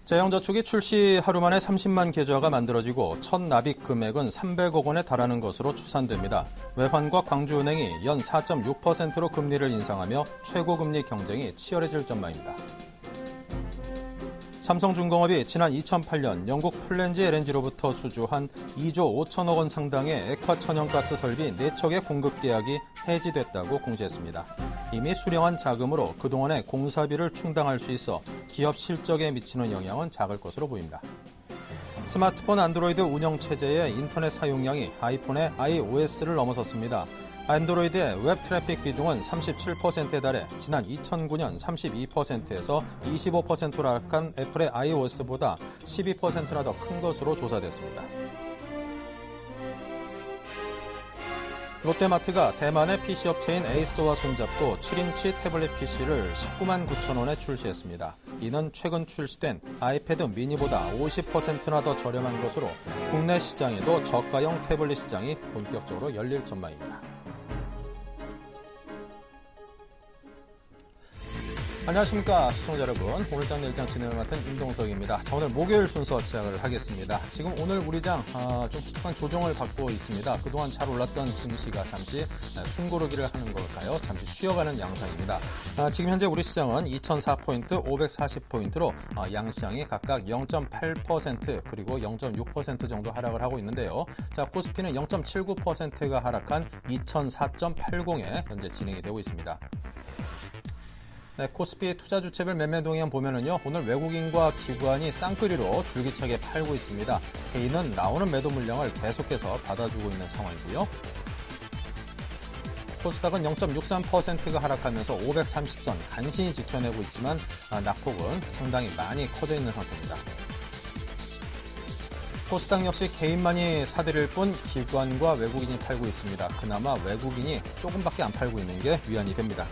제형저축이 출시 하루 만에 30만 계좌가 만들어지고 첫 납입 금액은 300억 원에 달하는 것으로 추산됩니다. 외환과 광주은행이 연 4.6%로 금리를 인상하며 최고금리 경쟁이 치열해질 전망입니다. 삼성중공업이 지난 2008년 영국 플랜지 LNG로부터 수주한 2조 5천억 원 상당의 액화 천연가스 설비 4척의 공급 계약이 해지됐다고 공지했습니다. 이미 수령한 자금으로 그동안의 공사비를 충당할 수 있어 기업 실적에 미치는 영향은 작을 것으로 보입니다. 스마트폰 안드로이드 운영체제의 인터넷 사용량이 아이폰의 iOS를 넘어섰습니다. 안드로이드의 웹 트래픽 비중은 37%에 달해 지난 2009년 32%에서 25%로 하락한 애플의 iOS보다 12%나 더 큰 것으로 조사됐습니다. 롯데마트가 대만의 PC업체인 에이스와 손잡고 7인치 태블릿 PC를 19만 9천 원에 출시했습니다. 이는 최근 출시된 아이패드 미니보다 50%나 더 저렴한 것으로 국내 시장에도 저가형 태블릿 시장이 본격적으로 열릴 전망입니다. 안녕하십니까 시청자 여러분. 오늘장 내일장 진행을 맡은 임동석입니다. 자, 오늘 목요일 순서 시작을 하겠습니다. 지금 오늘 우리 장 좀 독특한 조정을 받고 있습니다. 그동안 잘 올랐던 증시가 잠시 숨고르기를 하는 걸까요? 잠시 쉬어가는 양상입니다. 지금 현재 우리 시장은 2004포인트, 540포인트로 양시장이 각각 0.8% 그리고 0.6% 정도 하락을 하고 있는데요. 자, 코스피는 0.79%가 하락한 2004.80에 현재 진행이 되고 있습니다. 네, 코스피 투자 주체별 매매 동향 보면은요, 오늘 외국인과 기관이 쌍끌이로 줄기차게 팔고 있습니다. 개인은 나오는 매도 물량을 계속해서 받아주고 있는 상황이고요. 코스닥은 0.63%가 하락하면서 530선 간신히 지켜내고 있지만 낙폭은 상당히 많이 커져 있는 상태입니다. 코스닥 역시 개인만이 사들일 뿐 기관과 외국인이 팔고 있습니다. 그나마 외국인이 조금밖에 안 팔고 있는 게 위안이 됩니다.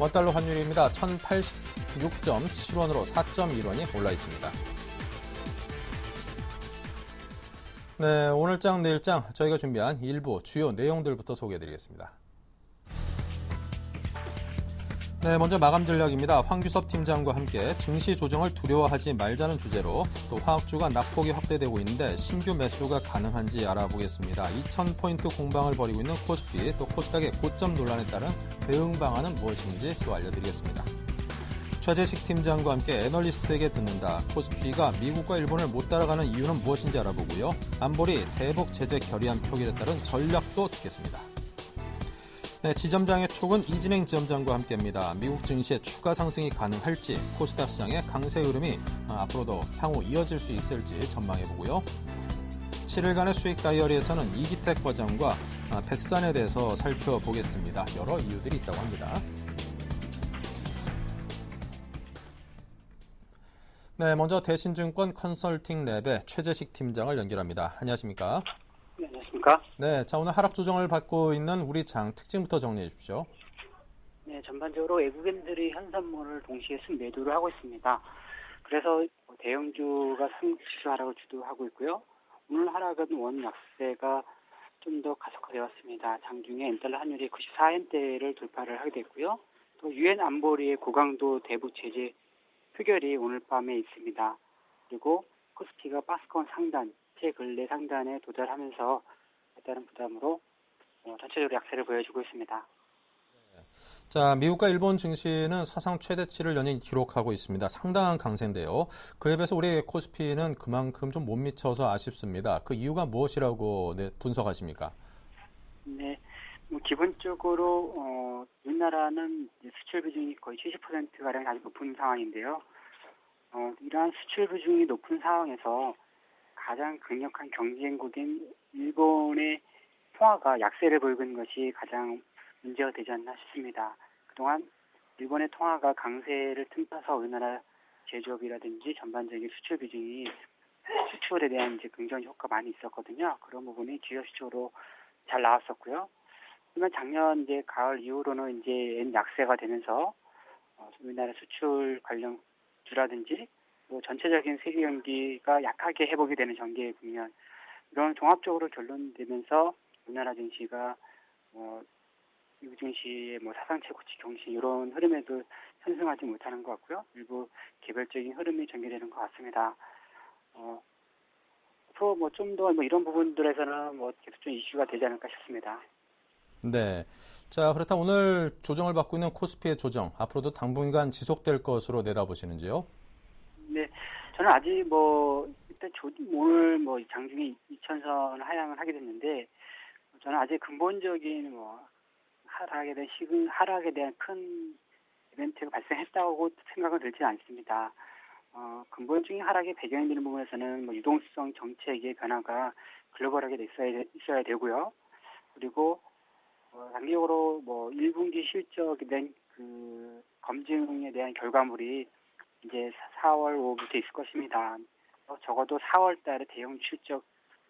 원달러 환율입니다. 1086.7원으로 4.1원이 올라 있습니다. 네, 오늘장 내일장 저희가 준비한 일부 주요 내용들부터 소개해드리겠습니다. 네, 먼저 마감 전략입니다. 황규섭 팀장과 함께 증시 조정을 두려워하지 말자는 주제로 또 화학주가 낙폭이 확대되고 있는데 신규 매수가 가능한지 알아보겠습니다. 2000포인트 공방을 벌이고 있는 코스피 또 코스닥의 고점 논란에 따른 대응 방안은 무엇인지 또 알려드리겠습니다. 최재식 팀장과 함께 애널리스트에게 듣는다. 코스피가 미국과 일본을 못 따라가는 이유는 무엇인지 알아보고요. 안보리 대북 제재 결의안 표결에 따른 전략도 듣겠습니다. 네, 지점장의 촉은 이진행 지점장과 함께합니다. 미국 증시의 추가 상승이 가능할지, 코스닥 시장의 강세 흐름이 앞으로도 향후 이어질 수 있을지 전망해보고요. 7일간의 수익 다이어리에서는 이기택 과장과 백산에 대해서 살펴보겠습니다. 여러 이유들이 있다고 합니다. 네, 먼저 대신증권 컨설팅 랩의 최재식 팀장을 연결합니다. 안녕하십니까? 네, 안녕하십니까? 네, 자, 오늘 하락 조정을 받고 있는 우리 장 특징부터 정리해 주십시오. 네, 전반적으로 외국인들이 현선물을 동시에 순매도를 하고 있습니다. 그래서 대형주가 지수 하락을 주도하고 있고요. 오늘 하락은 원 약세가 좀 더 가속화되었습니다. 장중에 엔달러 환율이 94엔대를 돌파를 하게 됐고요. 또 유엔 안보리의 고강도 대북 제재 표결이 오늘 밤에 있습니다. 그리고 코스피가 박스권 상단, 최근래 상단에 도달하면서 따른 부담으로 전체적으로 약세를 보여주고 있습니다. 자, 미국과 일본 증시는 사상 최대치를 연일 기록하고 있습니다. 상당한 강세인데요. 그에 비해서 우리 코스피는 그만큼 좀 못 미쳐서 아쉽습니다. 그 이유가 무엇이라고 분석하십니까? 네, 기본적으로 우리나라는 수출 비중이 거의 70%가량 아주 높은 상황인데요. 이러한 수출 비중이 높은 상황에서 가장 강력한 경쟁국인 일본의 통화가 약세를 보이고 있는 것이 가장 문제가 되지 않나 싶습니다. 그동안 일본의 통화가 강세를 틈타서 우리나라 제조업이라든지 전반적인 수출 비중이 수출에 대한 이제 긍정 효과가 많이 있었거든요. 그런 부분이 주요 수출로 잘 나왔었고요. 하지만 작년 이제 가을 이후로는 이제 약세가 되면서 우리나라 수출 관련 주라든지 또 전체적인 세계 경기가 약하게 회복이 되는 전개의 국면, 이런 종합적으로 결론되면서 우리나라 증시가 미국 증시의 사상 최고치 경신 이런 흐름에도 편승하지 못하는 것 같고요. 일부 개별적인 흐름이 전개되는 것 같습니다. 앞으로 뭐 좀 더 뭐 이런 부분들에서는 뭐 계속 좀 이슈가 되지 않을까 싶습니다. 네. 자, 그렇다면 오늘 조정을 받고 있는 코스피의 조정, 앞으로도 당분간 지속될 것으로 내다보시는지요? 네, 저는 아직 뭐 일단 오늘 뭐 장중에 2천선 하향을 하게 됐는데 저는 아직 근본적인 뭐 하락에 대한 큰 이벤트가 발생했다고 생각은 들지 않습니다. 근본적인 하락의 배경이 되는 부분에서는 뭐 유동성 정책의 변화가 글로벌하게 있어야 되고요. 그리고 단기적으로 뭐 1분기 실적에 대한 그 검증에 대한 결과물이 이제 4월 5일부터 있을 것입니다. 적어도 4월 달에 대형 실적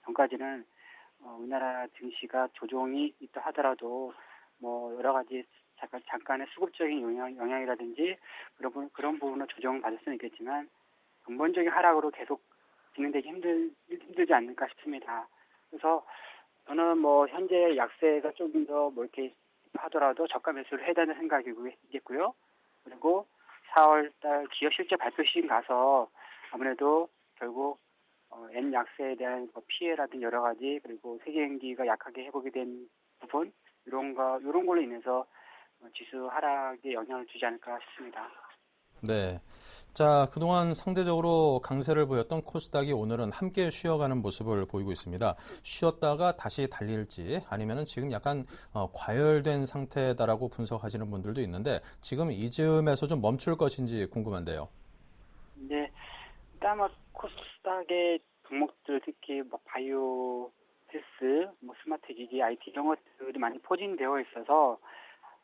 전까지는 우리나라 증시가 조정이 있다 하더라도 뭐 여러 가지 잠깐의 수급적인 영향이라든지 그런 부분으로 조정을 받을 수는 있겠지만 근본적인 하락으로 계속 진행되기 힘들지 않을까 싶습니다. 그래서 저는 뭐 현재 약세가 조금 더 뭐 이렇게 하더라도 저가 매수를 해야 되는 생각이겠고요. 그리고 4월 달 기업 실적 발표 시즌 가서 아무래도 결국 엔 약세에 대한 뭐 피해라든지 여러 가지 그리고 세계 경기가 약하게 회복이 된 부분 이런 걸로 인해서 지수 하락에 영향을 주지 않을까 싶습니다. 네. 자, 그동안 상대적으로 강세를 보였던 코스닥이 오늘은 함께 쉬어가는 모습을 보이고 있습니다. 쉬었다가 다시 달릴지 아니면은 지금 약간 과열된 상태다라고 분석하시는 분들도 있는데 지금 이즈음에서 좀 멈출 것인지 궁금한데요. 네, 일단 뭐 코스닥의 종목들 특히 뭐 바이오, 헬스, 뭐 스마트 기기, IT 이런 것들이 많이 포진되어 있어서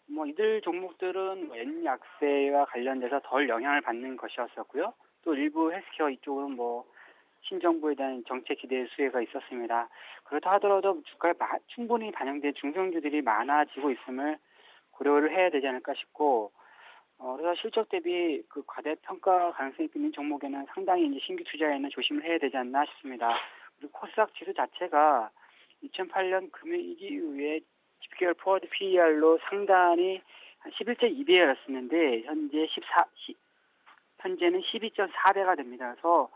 뭐 이들 종목들은 엔 약세와 관련돼서 덜 영향을 받는 것이었었고요. 또 일부 헬스케어 이쪽은 뭐 신정부에 대한 정책 기대 수혜가 있었습니다. 그렇다 하더라도 주가에 충분히 반영된 중성주들이 많아지고 있음을 고려를 해야 되지 않을까 싶고, 그래서 실적 대비 그 과대평가 가능성이 있는 종목에는 상당히 이제 신규 투자에는 조심을 해야 되지 않나 싶습니다. 그리고 코스닥 지수 자체가 2008년 금융위기 이후에 10개월 포워드 PER로 상단이 한 11.2배였었는데 현재는 12.4배가 됩니다. 그래서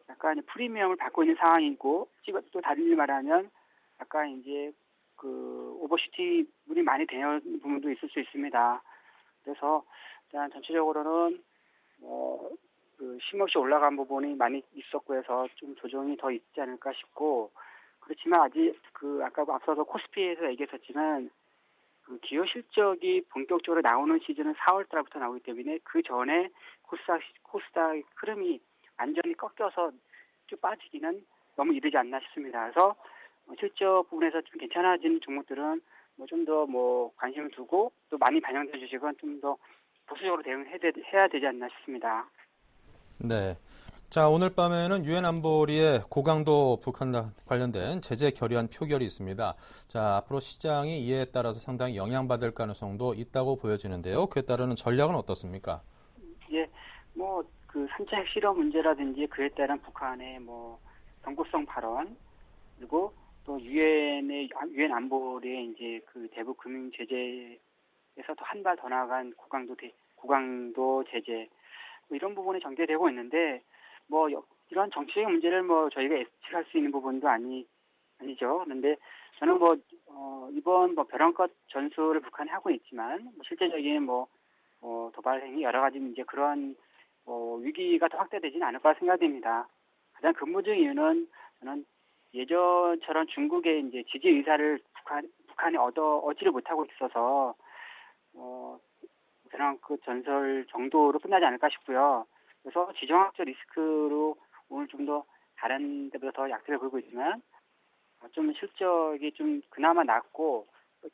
약간 프리미엄을 받고 있는 상황이고 또 다른 일 말하면 약간 이제 그 오버슈팅이 많이 되는 부분도 있을 수 있습니다. 그래서 일단 전체적으로는 그 쉼없이 올라간 부분이 많이 있었고 해서 좀 조정이 더 있지 않을까 싶고 그렇지만 아직 아까 앞서서 코스피에서 얘기했었지만 그 기업 실적이 본격적으로 나오는 시즌은 4월 달부터 나오기 때문에 그 전에 코스닥 흐름이 완전히 꺾여서 쭉 빠지기는 너무 이르지 않나 싶습니다. 그래서 실적 부분에서 좀 괜찮아진 종목들은 뭐 좀 더 뭐 관심을 두고 또 많이 반영된 주식은 좀 더 보수적으로 대응해야 되지 않나 싶습니다. 네. 자, 오늘 밤에는 유엔 안보리의 고강도 북한 관련된 제재 결의안 표결이 있습니다. 자, 앞으로 시장이 이에 따라서 상당히 영향받을 가능성도 있다고 보여지는데요. 그에 따르는 전략은 어떻습니까? 예, 뭐 그 산자 핵실험 문제라든지 그에 따른 북한의 뭐 경고성 발언 그리고 또 유엔 안보리의 이제 그 대북 금융 제재에서 또 한 발 더 나아간 고강도 제재 뭐 이런 부분이 전개되고 있는데 뭐 이런 정치적인 문제를 뭐 저희가 예측할 수 있는 부분도 아니죠. 그런데 저는 뭐 이번 뭐 벼랑끝 전술을 북한이 하고 있지만 뭐 실제적인 도발 행위 여러 가지 이제 그런 위기가 더 확대되지는 않을 거라 생각됩니다. 가장 근본적인 이유는 저는 예전처럼 중국의 이제 지지 의사를 북한이 얻지를 못하고 있어서 벼랑끝 전설 정도로 끝나지 않을까 싶고요. 그래서 지정학적 리스크로 오늘 좀 더 다른 데보다 더 약세를 보이고 있지만 좀 실적이 좀 그나마 낮고 또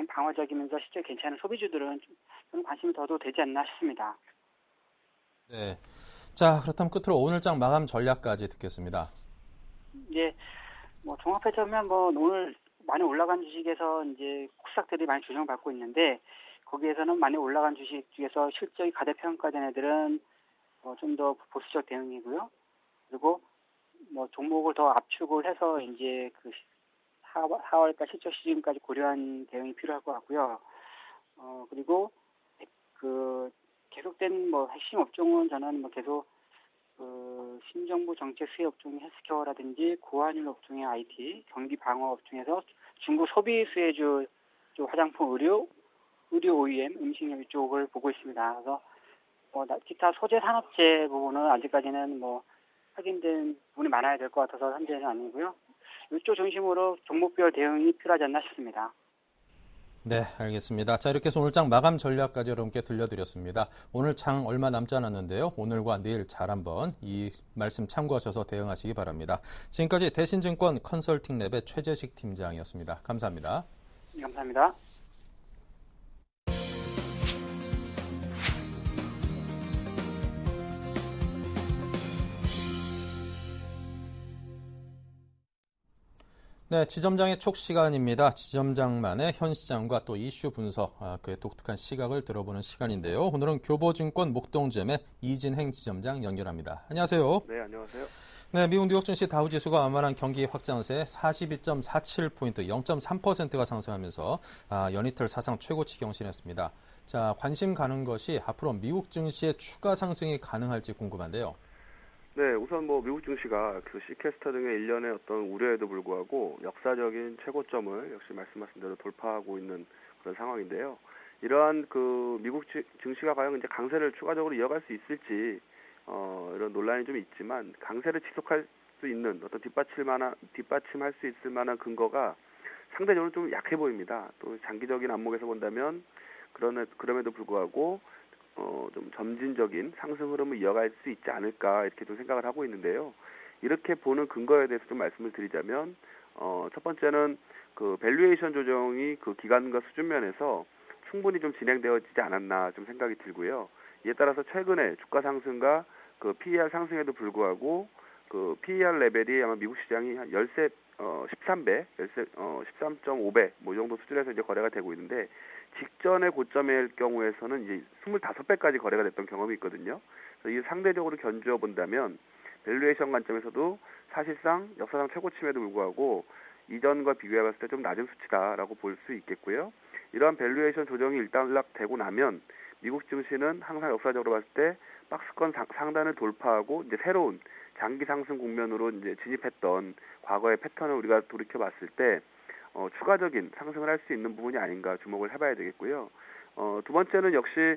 방어적이면서 실적 괜찮은 소비주들은 좀 관심이 더도 되지 않나 싶습니다. 네. 자, 그렇다면 끝으로 오늘장 마감 전략까지 듣겠습니다. 이제 뭐 종합해보면 뭐 오늘 많이 올라간 주식에서 이제 코스닥들이 많이 조정받고 있는데 거기에서는 많이 올라간 주식 중에서 실적이 가대평가된 애들은 좀 더 보수적 대응이고요. 그리고 뭐 종목을 더 압축을 해서 이제 그 4월달 실적 시즌까지 고려한 대응이 필요할 것 같고요. 그리고 그 계속된 뭐 핵심 업종은 저는 뭐 계속 그 신정부 정책 수혜 업종의 헬스케어라든지 고환율 업종의 IT, 경기 방어 업종에서 중국 소비 수혜주 쪽 화장품, 의류 OEM, 음식료 쪽을 보고 있습니다. 그래서 기타 소재 산업재 부분은 아직까지는 뭐 확인된 부분이 많아야 될 것 같아서 현재는 아니고요. 이쪽 중심으로 종목별 대응이 필요하지 않나 싶습니다. 네, 알겠습니다. 자, 이렇게 해서 오늘 장 마감 전략까지 여러분께 들려드렸습니다. 오늘 장 얼마 남지 않았는데요. 오늘과 내일 잘 한번 이 말씀 참고하셔서 대응하시기 바랍니다. 지금까지 대신증권 컨설팅랩의 최재식 팀장이었습니다. 감사합니다. 네, 감사합니다. 네, 지점장의 촉 시간입니다. 지점장만의 현 시장과 또 이슈 분석, 그의 독특한 시각을 들어보는 시간인데요. 오늘은 교보증권 목동잼의 이진행 지점장 연결합니다. 안녕하세요. 네, 안녕하세요. 네, 미국 뉴욕 증시 다우지수가 완만한 경기 확장세 42.47포인트, 0.3%가 상승하면서 연이틀 사상 최고치 경신했습니다. 자, 관심 가는 것이 앞으로 미국 증시의 추가 상승이 가능할지 궁금한데요. 네, 우선 미국 증시가 그 시캐스터 등의 일련의 어떤 우려에도 불구하고 역사적인 최고점을 역시 말씀하신 대로 돌파하고 있는 그런 상황인데요. 이러한 그 미국 증시가 과연 이제 강세를 추가적으로 이어갈 수 있을지 이런 논란이 좀 있지만 강세를 지속할 수 있는 어떤 뒷받침할 수 있을 만한 근거가 상대적으로 좀 약해 보입니다. 또 장기적인 안목에서 본다면 그럼에도 불구하고 좀 점진적인 상승 흐름을 이어갈 수 있지 않을까 이렇게 좀 생각을 하고 있는데요. 이렇게 보는 근거에 대해서 좀 말씀을 드리자면 첫 번째는 그 밸류에이션 조정이 그 기간과 수준 면에서 충분히 좀 진행되어지지 않았나 좀 생각이 들고요. 이에 따라서 최근에 주가 상승과 그 PER 상승에도 불구하고 그 PER 레벨이 아마 미국 시장이 한 13배, 13.5배 뭐 이 정도 수준에서 이제 거래가 되고 있는데 직전의 고점일 경우에서는 이제 25배까지 거래가 됐던 경험이 있거든요. 그래서 이 상대적으로 견주어 본다면 밸류에이션 관점에서도 사실상 역사상 최고치임에도 불구하고 이전과 비교해 봤을 때 좀 낮은 수치다라고 볼 수 있겠고요. 이러한 밸류에이션 조정이 일단락되고 나면 미국 증시는 항상 역사적으로 봤을 때 박스권 상단을 돌파하고 이제 새로운 장기 상승 국면으로 이제 진입했던 과거의 패턴을 우리가 돌이켜 봤을 때 추가적인 상승을 할 수 있는 부분이 아닌가 주목을 해봐야 되겠고요. 두 번째는 역시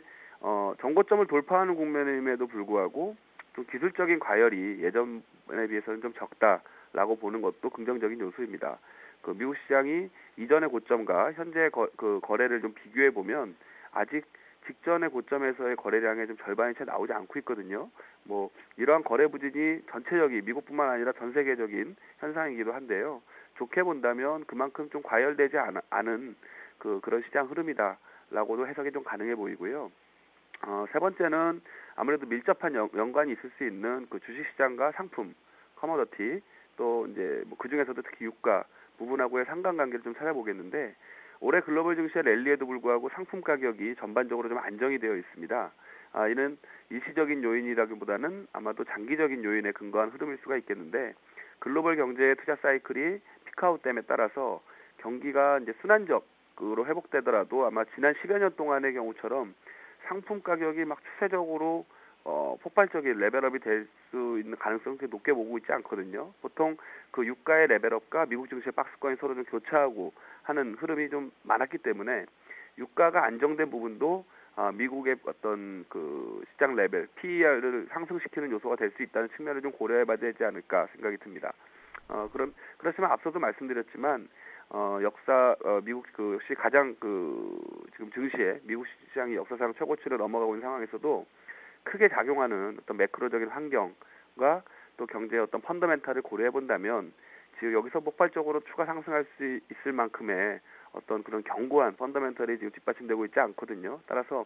정고점을 돌파하는 국면임에도 불구하고 좀 기술적인 과열이 예전에 비해서는 좀 적다라고 보는 것도 긍정적인 요소입니다. 그 미국 시장이 이전의 고점과 현재 그 거래를 좀 비교해 보면 아직 직전의 고점에서의 거래량의 좀 절반이 채 나오지 않고 있거든요. 뭐 이러한 거래 부진이 전체적인 미국뿐만 아니라 전 세계적인 현상이기도 한데요. 좋게 본다면 그만큼 좀 과열되지 않은 그런 시장 흐름이다라고도 해석이 좀 가능해 보이고요. 세 번째는 아무래도 밀접한 연관이 있을 수 있는 그 주식시장과 상품, 커머더티 또 이제 뭐 그 중에서도 특히 유가 부분하고의 상관관계를 좀 찾아보겠는데 올해 글로벌 증시의 랠리에도 불구하고 상품 가격이 전반적으로 좀 안정이 되어 있습니다. 이는 일시적인 요인이라기보다는 아마도 장기적인 요인에 근거한 흐름일 수가 있겠는데 글로벌 경제의 투자 사이클이 피크아웃됨에 따라서 경기가 이제 순환적으로 회복되더라도 아마 지난 10여 년 동안의 경우처럼 상품 가격이 막 추세적으로 폭발적인 레벨업이 될 수 있는 가능성은 그렇게 높게 보고 있지 않거든요. 보통 그 유가의 레벨업과 미국 증시의 박스권이 서로 좀 교차하고 하는 흐름이 좀 많았기 때문에 유가가 안정된 부분도 미국의 어떤 그 시장 레벨 PER을 상승시키는 요소가 될 수 있다는 측면을 좀 고려해봐야 되지 않을까 생각이 듭니다. 그렇지만 앞서도 말씀드렸지만 미국 그 역시 가장 지금 증시에 미국 시장이 역사상 최고치를 넘어가고 있는 상황에서도 크게 작용하는 어떤 매크로적인 환경과 또 경제의 어떤 펀더멘탈을 고려해 본다면 지금 여기서 폭발적으로 추가 상승할 수 있을 만큼의 어떤 그런 견고한 펀더멘털이 지금 뒷받침되고 있지 않거든요. 따라서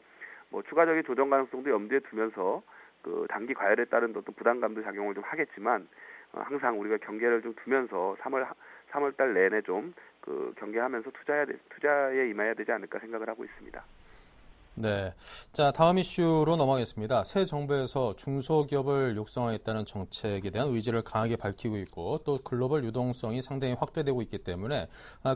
뭐 추가적인 조정 가능성도 염두에 두면서 그 단기 과열에 따른 어떤 부담감도 작용을 좀 하겠지만 항상 우리가 경계를 좀 두면서 3월 달 내내 좀 그 경계하면서 투자에 임해야 되지 않을까 생각을 하고 있습니다. 네. 자, 다음 이슈로 넘어가겠습니다. 새 정부에서 중소기업을 육성하겠다는 정책에 대한 의지를 강하게 밝히고 있고 또 글로벌 유동성이 상당히 확대되고 있기 때문에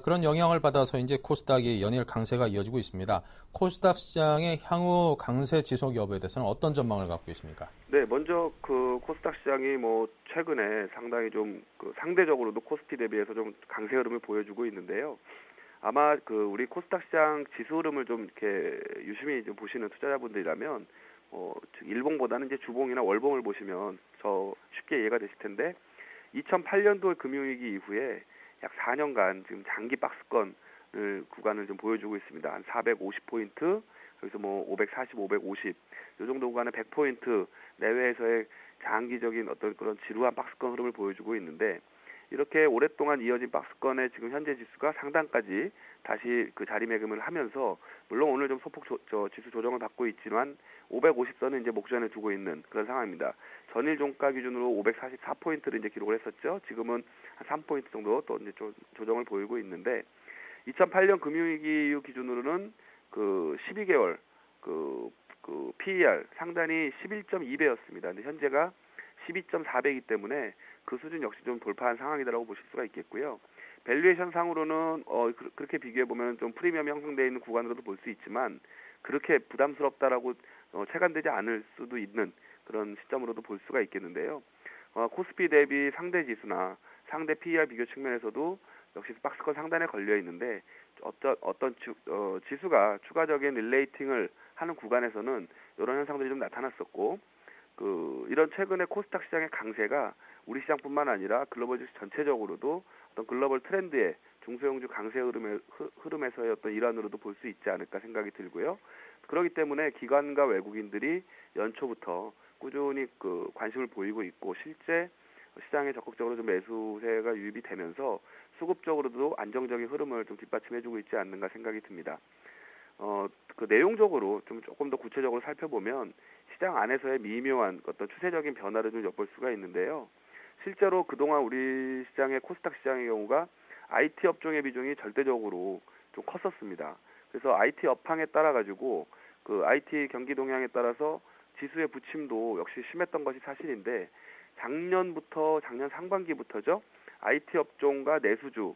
그런 영향을 받아서 이제 코스닥이 연일 강세가 이어지고 있습니다. 코스닥 시장의 향후 강세 지속 여부에 대해서는 어떤 전망을 갖고 있습니까? 네, 먼저 그 코스닥 시장이 뭐 최근에 상당히 좀 그 상대적으로도 코스피 대비해서 좀 강세 흐름을 보여주고 있는데요. 아마 그 우리 코스닥 시장 지수 흐름을 좀 이렇게 유심히 좀 보시는 투자자분들이라면 즉 일봉보다는 이제 주봉이나 월봉을 보시면 더 쉽게 이해가 되실 텐데 2008년도 금융위기 이후에 약 4년간 지금 장기 박스권을 구간을 좀 보여주고 있습니다. 한 450포인트, 여기서 뭐 540, 550, 이 정도 구간의 100포인트 내외에서의 장기적인 어떤 그런 지루한 박스권 흐름을 보여주고 있는데 이렇게 오랫동안 이어진 박스권의 지금 현재 지수가 상단까지 다시 그 자리매김을 하면서 물론 오늘 좀 소폭 지수 조정을 받고 있지만 550선은 이제 목전에 두고 있는 그런 상황입니다. 전일 종가 기준으로 544포인트를 이제 기록을 했었죠. 지금은 한 3포인트 정도 또 이제 조정을 보이고 있는데 2008년 금융위기 이후 기준으로는 그 12개월 그 PER 상단이 11.2배였습니다. 근데 현재가 12.4배이기 때문에 그 수준 역시 좀 돌파한 상황이다라고 보실 수가 있겠고요. 밸류에이션 상으로는 그렇게 비교해 보면 좀 프리미엄이 형성되어 있는 구간으로도 볼 수 있지만 그렇게 부담스럽다라고 체감되지 않을 수도 있는 그런 시점으로도 볼 수가 있겠는데요. 코스피 대비 상대 지수나 상대 PER 비교 측면에서도 역시 박스권 상단에 걸려 있는데 어떤 지수가 추가적인 릴레이팅을 하는 구간에서는 이런 현상들이 좀 나타났었고 이런 최근의 코스닥 시장의 강세가 우리 시장뿐만 아니라 글로벌 주식 전체적으로도 어떤 글로벌 트렌드의 중소형주 강세 흐름에서의 어떤 일환으로도 볼 수 있지 않을까 생각이 들고요. 그렇기 때문에 기관과 외국인들이 연초부터 꾸준히 관심을 보이고 있고 실제 시장에 적극적으로 좀 매수세가 유입이 되면서 수급적으로도 안정적인 흐름을 좀 뒷받침해주고 있지 않는가 생각이 듭니다. 그 내용적으로 좀 조금 더 구체적으로 살펴보면 시장 안에서의 미묘한 어떤 추세적인 변화를 좀 엿볼 수가 있는데요. 실제로 그동안 우리 시장의 코스닥 시장의 경우가 IT 업종의 비중이 절대적으로 좀 컸었습니다. 그래서 IT 업황에 따라 가지고 그 IT 경기 동향에 따라서 지수의 부침도 역시 심했던 것이 사실인데 작년 상반기부터죠. IT 업종과 내수주의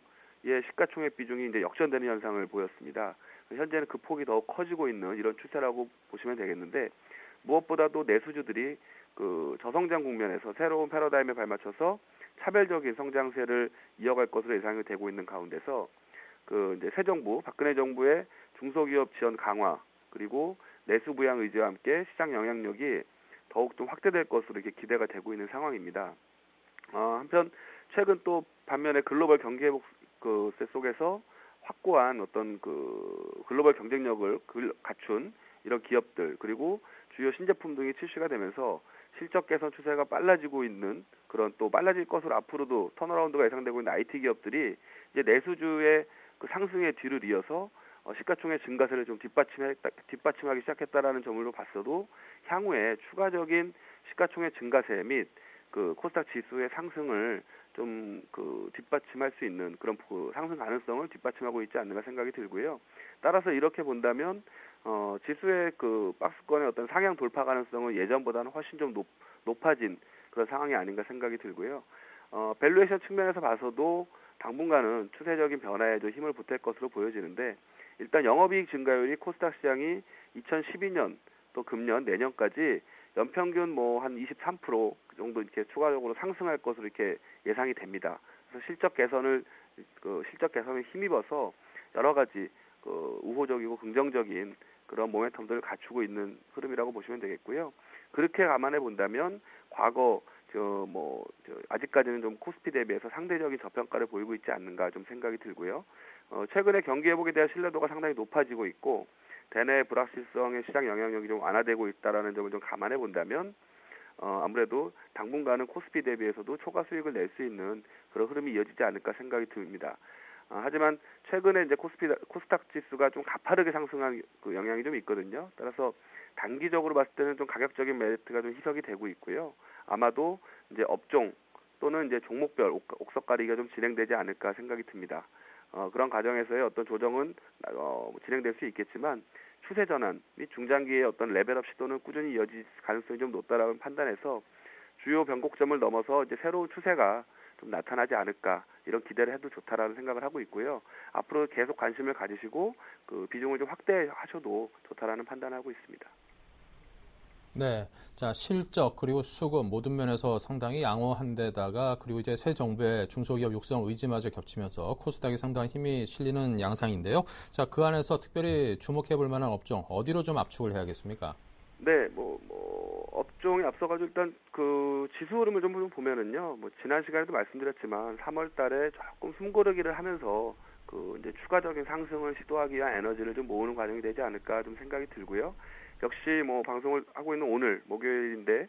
시가총액 비중이 이제 역전되는 현상을 보였습니다. 현재는 그 폭이 더 커지고 있는 이런 추세라고 보시면 되겠는데 무엇보다도 내수주들이 그 저성장 국면에서 새로운 패러다임에 발맞춰서 차별적인 성장세를 이어갈 것으로 예상이 되고 있는 가운데서 이제 새 정부, 박근혜 정부의 중소기업 지원 강화 그리고 내수 부양 의지와 함께 시장 영향력이 더욱 좀 확대될 것으로 이렇게 기대가 되고 있는 상황입니다. 한편 최근 또 반면에 글로벌 경기 회복 속에서 확고한 어떤 글로벌 경쟁력을 갖춘 이런 기업들 그리고 주요 신제품 등이 출시가 되면서 실적 개선 추세가 빨라지고 있는 그런 또 빨라질 것으로 앞으로도 턴어라운드가 예상되고 있는 IT 기업들이 이제 내수주의 상승의 뒤를 이어서 시가총액 증가세를 좀 뒷받침하기 시작했다라는 점으로 봤어도 향후에 추가적인 시가총액 증가세 및 코스닥 지수의 상승을 좀 뒷받침할 수 있는 그런 상승 가능성을 뒷받침하고 있지 않는가 생각이 들고요. 따라서 이렇게 본다면 지수의 박스권의 어떤 상향 돌파 가능성은 예전보다는 훨씬 좀 높아진 그런 상황이 아닌가 생각이 들고요. 밸류에이션 측면에서 봐서도 당분간은 추세적인 변화에 좀 힘을 보탤 것으로 보여지는데 일단 영업이익 증가율이 코스닥 시장이 2012년 또 금년 내년까지 연평균 한 23% 정도 이렇게 추가적으로 상승할 것으로 이렇게 예상이 됩니다. 그래서 실적 개선을 힘입어서 여러 가지 우호적이고 긍정적인 그런 모멘텀들을 갖추고 있는 흐름이라고 보시면 되겠고요. 그렇게 감안해 본다면 과거 아직까지는 좀 코스피 대비해서 상대적인 저평가를 보이고 있지 않는가 좀 생각이 들고요. 최근에 경기 회복에 대한 신뢰도가 상당히 높아지고 있고 대내 불확실성의 시장 영향력이 좀 완화되고 있다라는 점을 좀 감안해 본다면 아무래도 당분간은 코스피 대비해서도 초과 수익을 낼 수 있는 그런 흐름이 이어지지 않을까 생각이 듭니다. 하지만 최근에 이제 코스닥 지수가 좀 가파르게 상승한 영향이 좀 있거든요. 따라서 단기적으로 봤을 때는 좀 가격적인 메리트가 좀 희석이 되고 있고요. 아마도 이제 업종 또는 이제 종목별 옥석 가리기가 좀 진행되지 않을까 생각이 듭니다. 그런 과정에서의 어떤 조정은 진행될 수 있겠지만 추세 전환 및 중장기의 어떤 레벨업 시도는 꾸준히 이어질 가능성이 좀 높다라고 판단해서 주요 변곡점을 넘어서 이제 새로운 추세가 좀 나타나지 않을까 이런 기대를 해도 좋다라는 생각을 하고 있고요. 앞으로 계속 관심을 가지시고 그 비중을 좀 확대하셔도 좋다라는 판단을 하고 있습니다. 네. 자, 실적 그리고 수급 모든 면에서 상당히 양호한 데다가 그리고 이제 새 정부의 중소기업 육성 의지마저 겹치면서 코스닥이 상당히 힘이 실리는 양상인데요. 자, 그 안에서 특별히 주목해 볼 만한 업종 어디로 좀 압축을 해야겠습니까? 네, 업종에 앞서가지고 일단 그 지수 흐름을 좀 보면은요, 지난 시간에도 말씀드렸지만 3월 달에 조금 숨고르기를 하면서 그 이제 추가적인 상승을 시도하기 위한 에너지를 좀 모으는 과정이 되지 않을까 좀 생각이 들고요. 역시 방송을 하고 있는 오늘 목요일인데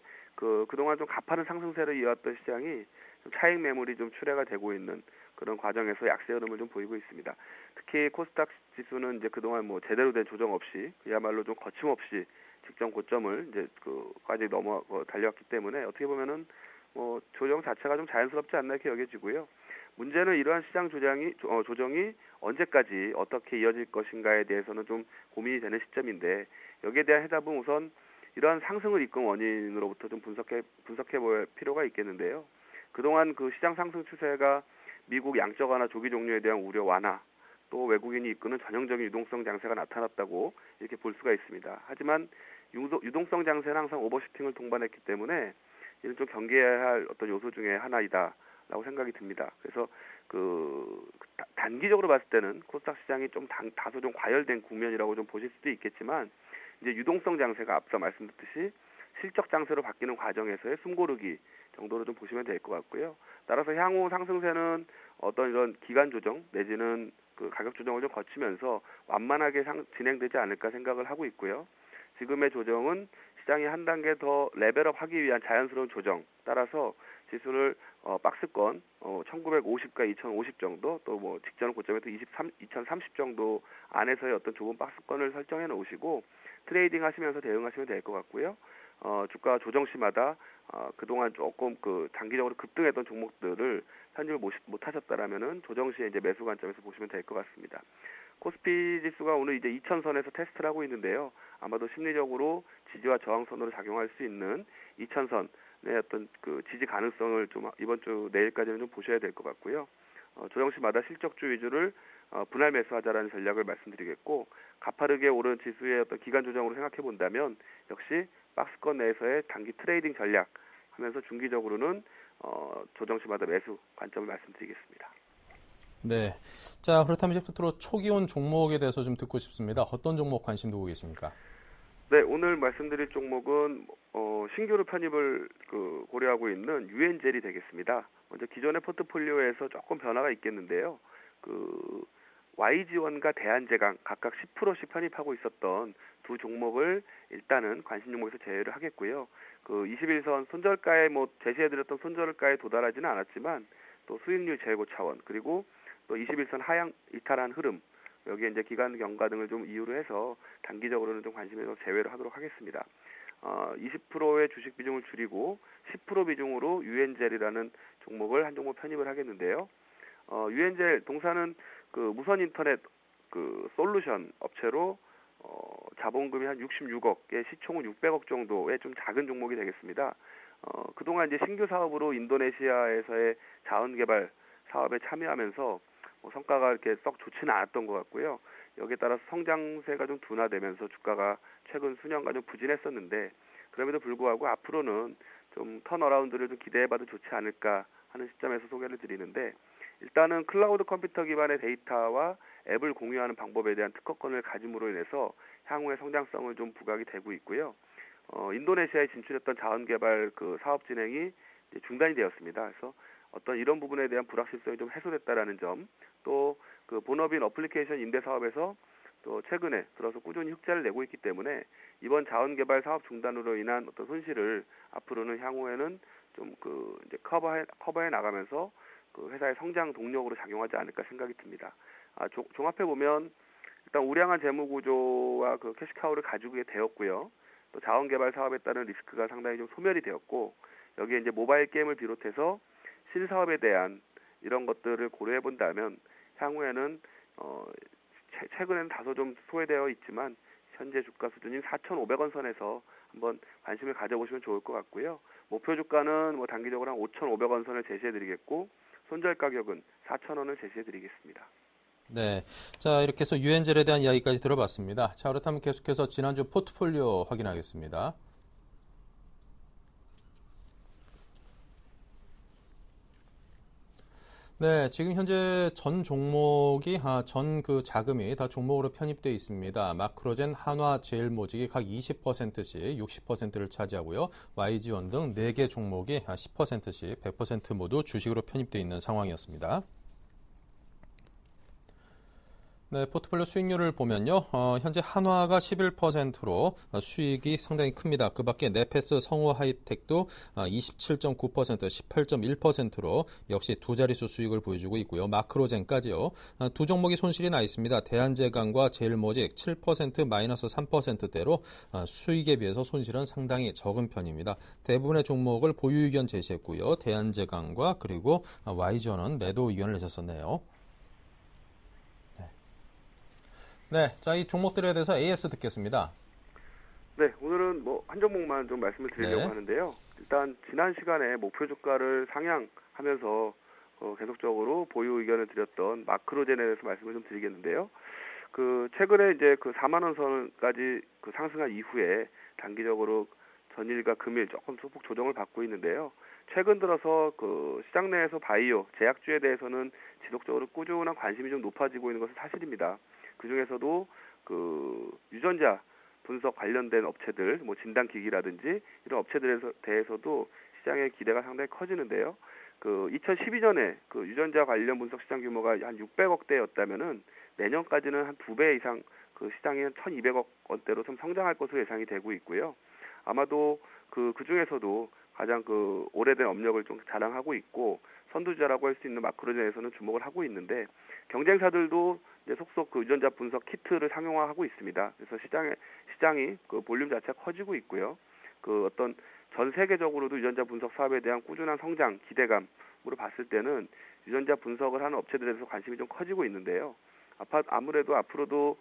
그동안 좀 가파른 상승세를 이어왔던 시장이 좀 차익 매물이 좀 출회가 되고 있는 그런 과정에서 약세 흐름을 좀 보이고 있습니다. 특히 코스닥 지수는 이제 그동안 제대로 된 조정 없이 그야말로 좀 거침없이 직전 고점을 이제 까지 달려왔기 때문에 어떻게 보면은 조정 자체가 좀 자연스럽지 않나 이렇게 여겨지고요. 문제는 이러한 시장 조정이 언제까지 어떻게 이어질 것인가에 대해서는 좀 고민이 되는 시점인데 여기에 대한 해답은 우선 이러한 상승을 이끈 원인으로부터 좀 분석해 볼 필요가 있겠는데요. 그동안 그 시장 상승 추세가 미국 양적 완화 조기 종료에 대한 우려 완화 또 외국인이 이끄는 전형적인 유동성 장세가 나타났다고 이렇게 볼 수가 있습니다. 하지만 유동성 장세는 항상 오버슈팅을 동반했기 때문에 이는 좀 경계해야 할 어떤 요소 중에 하나이다라고 생각이 듭니다. 그래서 단기적으로 봤을 때는 코스닥 시장이 좀 다소 좀 과열된 국면이라고 좀 보실 수도 있겠지만 이제 유동성 장세가 앞서 말씀드렸듯이 실적 장세로 바뀌는 과정에서의 숨고르기 정도로 좀 보시면 될 것 같고요. 따라서 향후 상승세는 어떤 이런 기간 조정 내지는 그 가격 조정을 좀 거치면서 완만하게 진행되지 않을까 생각을 하고 있고요. 지금의 조정은 시장이 한 단계 더 레벨업하기 위한 자연스러운 조정 따라서 지수를 박스권 1950과 2050 정도 또 직전 고점에서 2030 정도 안에서의 어떤 좁은 박스권을 설정해 놓으시고 트레이딩 하시면서 대응하시면 될 것 같고요. 주가 조정 시마다 그동안 조금 단기적으로 급등했던 종목들을 현질 못 하셨다라면은 조정 시에 이제 매수 관점에서 보시면 될 것 같습니다. 코스피 지수가 오늘 이제 2000선에서 테스트를 하고 있는데요. 아마도 심리적으로 지지와 저항선으로 작용할 수 있는 2000선의 어떤 그 지지 가능성을 좀 이번 주 내일까지는 좀 보셔야 될 것 같고요. 조정 시마다 실적주 위주를 분할 매수하자라는 전략을 말씀드리겠고 가파르게 오른 지수의 어떤 기간 조정으로 생각해 본다면 역시 박스권 내에서의 단기 트레이딩 전략 하면서 중기적으로는 조정 시마다 매수 관점을 말씀드리겠습니다. 네. 자, 그렇다면 이제 끝으로 초기 온 종목에 대해서 좀 듣고 싶습니다. 어떤 종목 관심 두고 계십니까? 네, 오늘 말씀드릴 종목은 신규로 편입을 고려하고 있는 유엔젤이 되겠습니다. 먼저 기존의 포트폴리오에서 조금 변화가 있겠는데요. YG원과 대한제강 각각 10%씩 편입하고 있었던 두 종목을 일단은 관심 종목에서 제외를 하겠고요. 21선 손절가에 제시해드렸던 손절가에 도달하지는 않았지만 또 수익률 제고 차원 그리고 또 21선 하향 이탈한 흐름 여기에 이제 기간 경과 등을 좀 이유로 해서 단기적으로는 좀 관심에서 제외를 하도록 하겠습니다. 20%의 주식 비중을 줄이고 10% 비중으로 유엔젤이라는 종목을 한 종목 편입을 하겠는데요. 유엔젤 동사는 무선 인터넷 솔루션 업체로 자본금이 한 66억에 시총은 600억 정도의 좀 작은 종목이 되겠습니다. 그동안 이제 신규 사업으로 인도네시아에서의 자원 개발 사업에 참여하면서 성과가 이렇게 썩 좋지는 않았던 것 같고요. 여기에 따라서 성장세가 좀 둔화되면서 주가가 최근 수년간 좀 부진했었는데 그럼에도 불구하고 앞으로는 좀 턴어라운드를 좀 기대해봐도 좋지 않을까 하는 시점에서 소개를 드리는데 일단은 클라우드 컴퓨터 기반의 데이터와 앱을 공유하는 방법에 대한 특허권을 가짐으로 인해서 향후의 성장성을 좀 부각이 되고 있고요. 인도네시아에 진출했던 자원개발 사업 진행이 이제 중단이 되었습니다. 그래서 어떤 이런 부분에 대한 불확실성이 좀 해소됐다라는 점, 또 본업인 어플리케이션 임대 사업에서 또 최근에 들어서 꾸준히 흑자를 내고 있기 때문에 이번 자원개발 사업 중단으로 인한 어떤 손실을 앞으로는 향후에는 좀 이제 커버해 나가면서 회사의 성장 동력으로 작용하지 않을까 생각이 듭니다. 종합해 보면 일단 우량한 재무 구조와 캐시카우를 가지고 되었고요. 또 자원개발 사업에 따른 리스크가 상당히 좀 소멸이 되었고 여기에 이제 모바일 게임을 비롯해서 신사업에 대한 이런 것들을 고려해 본다면 향후에는 최근에는 다소 좀 소외되어 있지만 현재 주가 수준인 4,500원 선에서 한번 관심을 가져보시면 좋을 것 같고요. 목표 주가는 뭐 단기적으로 한 5,500원 선을 제시해드리겠고 손절 가격은 4,000원을 제시해드리겠습니다. 네. 자, 이렇게 해서 유엔젤에 대한 이야기까지 들어봤습니다. 자, 그렇다면 계속해서 지난주 포트폴리오 확인하겠습니다. 네, 지금 현재 전 종목이, 전 그 자금이 다 종목으로 편입되어 있습니다. 마크로젠, 한화, 제일모직이 각 20%씩 60%를 차지하고요. YG원 등 4개 종목이 10%씩 100% 모두 주식으로 편입되어 있는 상황이었습니다. 네, 포트폴리오 수익률을 보면요. 현재 한화가 11%로 수익이 상당히 큽니다. 그 밖에 네페스, 성우 하이텍도 27.9%, 18.1%로 역시 두 자릿수 수익을 보여주고 있고요. 마크로젠까지요. 두 종목이 손실이 나 있습니다. 대한제강과 제일모직 7% 마이너스 3%대로 수익에 비해서 손실은 상당히 적은 편입니다. 대부분의 종목을 보유 의견 제시했고요. 대한제강과 그리고 YG원은 매도 의견을 내셨었네요. 네, 자, 이 종목들에 대해서 AS 듣겠습니다. 네, 오늘은 뭐 한 종목만 좀 말씀을 드리려고 네. 하는데요. 일단 지난 시간에 목표 주가를 상향하면서 계속적으로 보유 의견을 드렸던 마크로젠에 대해서 말씀을 좀 드리겠는데요. 그 최근에 이제 그 4만 원 선까지 그 상승한 이후에 단기적으로 전일과 금일 조금 소폭 조정을 받고 있는데요. 최근 들어서 그 시장 내에서 바이오, 제약주에 대해서는 지속적으로 꾸준한 관심이 좀 높아지고 있는 것은 사실입니다. 그 중에서도 그 유전자 분석 관련된 업체들, 뭐 진단기기라든지 이런 업체들에 대해서도 시장의 기대가 상당히 커지는데요. 그 2012년에 그 유전자 관련 분석 시장 규모가 한 600억대였다면은 내년까지는 한 2배 이상 그 시장이 한 1,200억 원대로 좀 성장할 것으로 예상이 되고 있고요. 아마도 그 중에서도 가장 그 오래된 업력을 좀 자랑하고 있고 선두주자라고 할 수 있는 마크로젠에서는 주목을 하고 있는데 경쟁사들도 이제 속속 그 유전자 분석 키트를 상용화하고 있습니다. 그래서 시장이 그 볼륨 자체가 커지고 있고요. 그 어떤 전 세계적으로도 유전자 분석 사업에 대한 꾸준한 성장 기대감으로 봤을 때는 유전자 분석을 하는 업체들에 대해서 관심이 좀 커지고 있는데요. 아무래도 앞으로도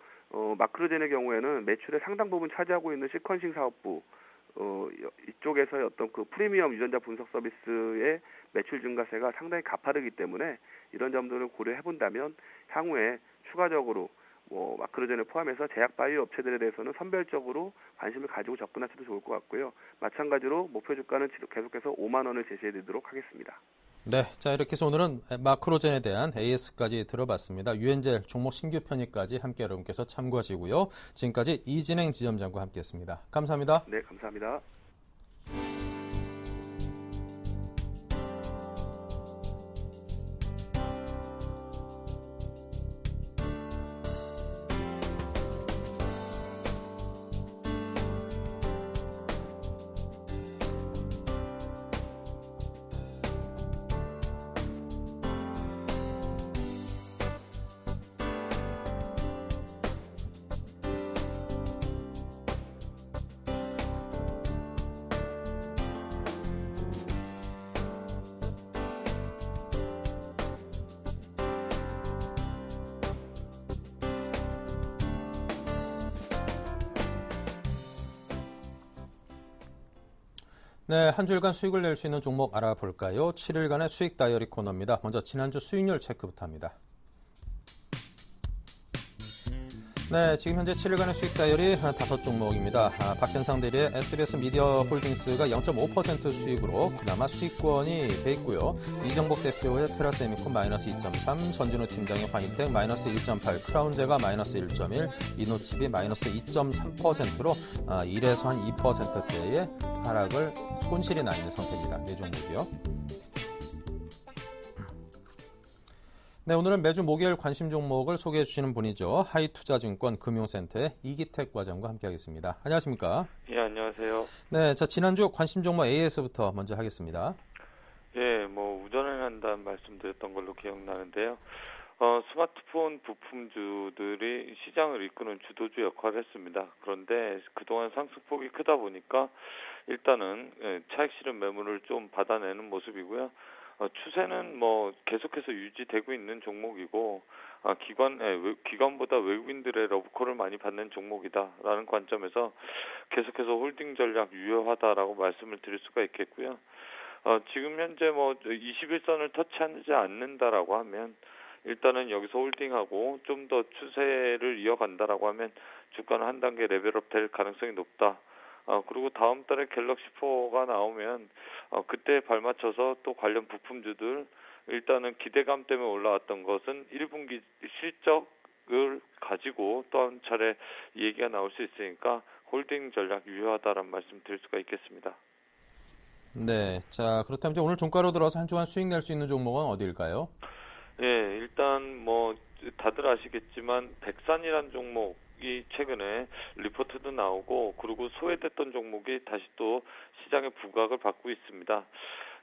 마크로젠의 경우에는 매출의 상당 부분 차지하고 있는 시퀀싱 사업부 이쪽에서의 어떤 그 프리미엄 유전자 분석 서비스의 매출 증가세가 상당히 가파르기 때문에 이런 점들을 고려해 본다면 향후에 추가적으로 뭐 마크로젠을 포함해서 제약 바이오 업체들에 대해서는 선별적으로 관심을 가지고 접근하셔도 좋을 것 같고요. 마찬가지로 목표 주가는 계속해서 5만 원을 제시해 드리도록 하겠습니다. 네, 자, 이렇게 해서 오늘은 마크로젠에 대한 AS까지 들어봤습니다. 유엔젤 종목 신규 편입까지 함께 여러분께서 참고하시고요. 지금까지 이진행 지점장과 함께했습니다. 감사합니다. 네, 감사합니다. 네, 한 주일간 수익을 낼 수 있는 종목 알아볼까요? 7일간의 수익 다이어리 코너입니다. 먼저 지난주 수익률 체크부터 합니다. 네, 지금 현재 7일간의 수익 다이어리 5종목입니다. 박현상 대리의 SBS 미디어 홀딩스가 0.5% 수익으로 그나마 수익권이 돼 있고요. 이정복 대표의 테라세미콘 마이너스 2.3, 전진우 팀장의 화이텍 마이너스 1.8, 크라운제가 마이너스 1.1, 이노칩이 마이너스 2.3%로 1에서 한 2%대의 하락을 손실이 나 있는 상태입니다. 네 종목이요. 네, 오늘은 매주 목요일 관심 종목을 소개해 주시는 분이죠. 하이투자증권 금융센터의 이기택 과장과 함께하겠습니다. 안녕하십니까? 예, 안녕하세요. 네, 자, 지난주 관심 종목 AS부터 먼저 하겠습니다. 예, 뭐 우전을 한다는 말씀드렸던 걸로 기억나는데요. 스마트폰 부품주들이 시장을 이끄는 주도주 역할을 했습니다. 그런데 그동안 상승폭이 크다 보니까 일단은 차익 실현 매물을 좀 받아내는 모습이고요. 추세는 뭐 계속해서 유지되고 있는 종목이고 기관보다 외국인들의 러브콜을 많이 받는 종목이다라는 관점에서 계속해서 홀딩 전략 유효하다라고 말씀을 드릴 수가 있겠고요. 지금 현재 뭐 21선을 터치하지 않는다라고 하면 일단은 여기서 홀딩하고 좀 더 추세를 이어간다라고 하면 주가는 한 단계 레벨업 될 가능성이 높다. 그리고 다음 달에 갤럭시 4가 나오면 그때 발맞춰서 또 관련 부품주들 일단은 기대감 때문에 올라왔던 것은 1분기 실적을 가지고 또 한 차례 얘기가 나올 수 있으니까 홀딩 전략 유효하다라는 말씀 드릴 수가 있겠습니다. 네, 자 그렇다면 이제 오늘 종가로 들어서 한 주간 수익 낼 수 있는 종목은 어디일까요? 예, 일단 뭐 다들 아시겠지만 백산이라는 종목이 최근에 리포트도 나오고 그리고 소외됐던 종목이 다시 또 시장의 부각을 받고 있습니다.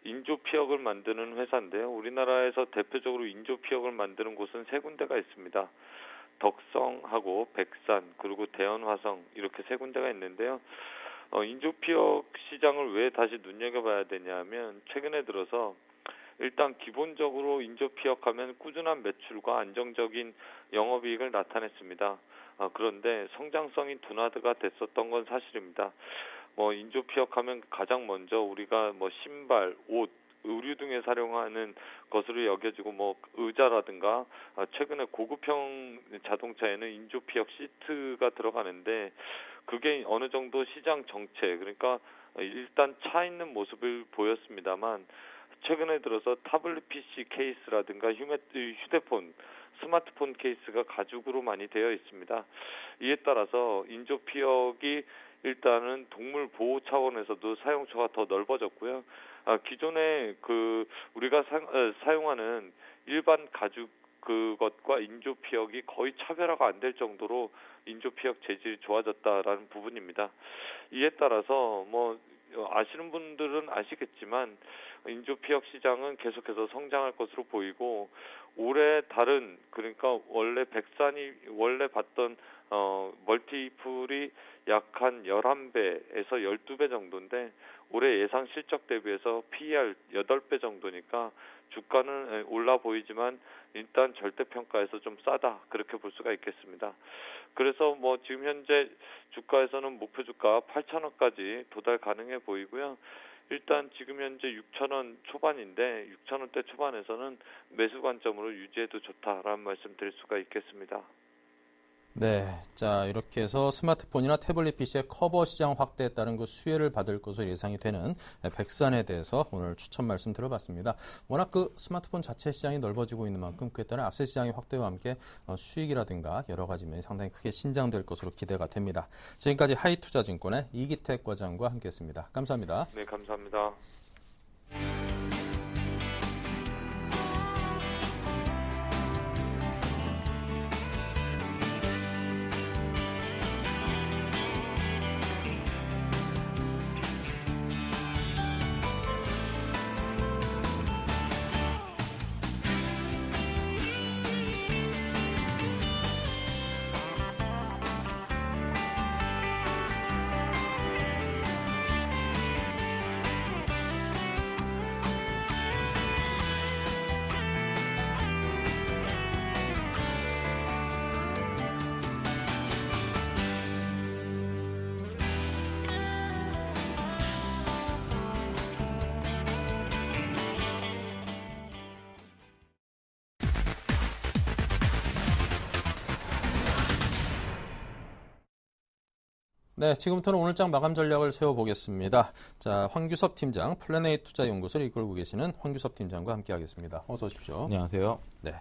인조피혁을 만드는 회사인데요. 우리나라에서 대표적으로 인조피혁을 만드는 곳은 세 군데가 있습니다. 덕성하고 백산 그리고 대연화성 이렇게 세 군데가 있는데요. 인조피혁 시장을 왜 다시 눈여겨봐야 되냐면 최근에 들어서 일단 기본적으로 인조피혁하면 꾸준한 매출과 안정적인 영업이익을 나타냈습니다. 그런데 성장성이 둔화가 됐었던 건 사실입니다. 인조피혁하면 가장 먼저 우리가 신발, 옷, 의류 등에 사용하는 것으로 여겨지고 의자라든가 최근에 고급형 자동차에는 인조피혁 시트가 들어가는데 그게 어느 정도 시장 정체 그러니까 일단 차 있는 모습을 보였습니다만 최근에 들어서 타블릿 PC 케이스라든가 휴대폰, 스마트폰 케이스가 가죽으로 많이 되어 있습니다. 이에 따라서 인조피혁이 일단은 동물 보호 차원에서도 사용처가 더 넓어졌고요. 기존에 우리가 사용하는 일반 가죽 그것과 인조피혁이 거의 차별화가 안 될 정도로 인조피혁 재질이 좋아졌다라는 부분입니다. 이에 따라서 아시는 분들은 아시겠지만 인조피혁 시장은 계속해서 성장할 것으로 보이고 올해 그러니까 원래 백산이 원래 받던 멀티플이 약 한 11배에서 12배 정도인데 올해 예상 실적 대비해서 PER 8배 정도니까 주가는 올라 보이지만 일단 절대평가에서 좀 싸다 그렇게 볼 수가 있겠습니다. 그래서 지금 현재 주가에서는 목표 주가 8,000원까지 도달 가능해 보이고요. 일단 지금 현재 6,000원 초반인데 6,000원대 초반에서는 매수 관점으로 유지해도 좋다라는 말씀 드릴 수가 있겠습니다. 네, 자 이렇게 해서 스마트폰이나 태블릿 PC의 커버 시장 확대에 따른 수혜를 받을 것으로 예상이 되는 백산에 대해서 오늘 추천 말씀 들어봤습니다. 워낙 스마트폰 자체 시장이 넓어지고 있는 만큼 그에 따른 아세 시장의 확대와 함께 수익이라든가 여러 가지 면이 상당히 크게 신장될 것으로 기대가 됩니다. 지금까지 하이투자증권의 이기택 과장과 함께했습니다. 감사합니다. 네, 감사합니다. 네, 지금부터는 오늘장 마감 전략을 세워보겠습니다. 자, 황규섭 팀장, 플래네이 투자연구소를 이끌고 계시는 황규섭 팀장과 함께하겠습니다. 어서 오십시오. 안녕하세요. 네,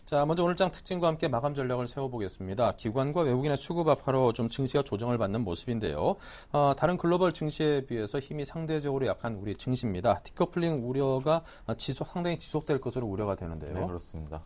자 먼저 오늘장 특징과 함께 마감 전략을 세워보겠습니다. 기관과 외국인의 수급 악화로 좀 증시가 조정을 받는 모습인데요. 다른 글로벌 증시에 비해서 힘이 상대적으로 약한 우리 증시입니다. 디커플링 우려가 상당히 지속될 것으로 우려가 되는데요. 네, 그렇습니다.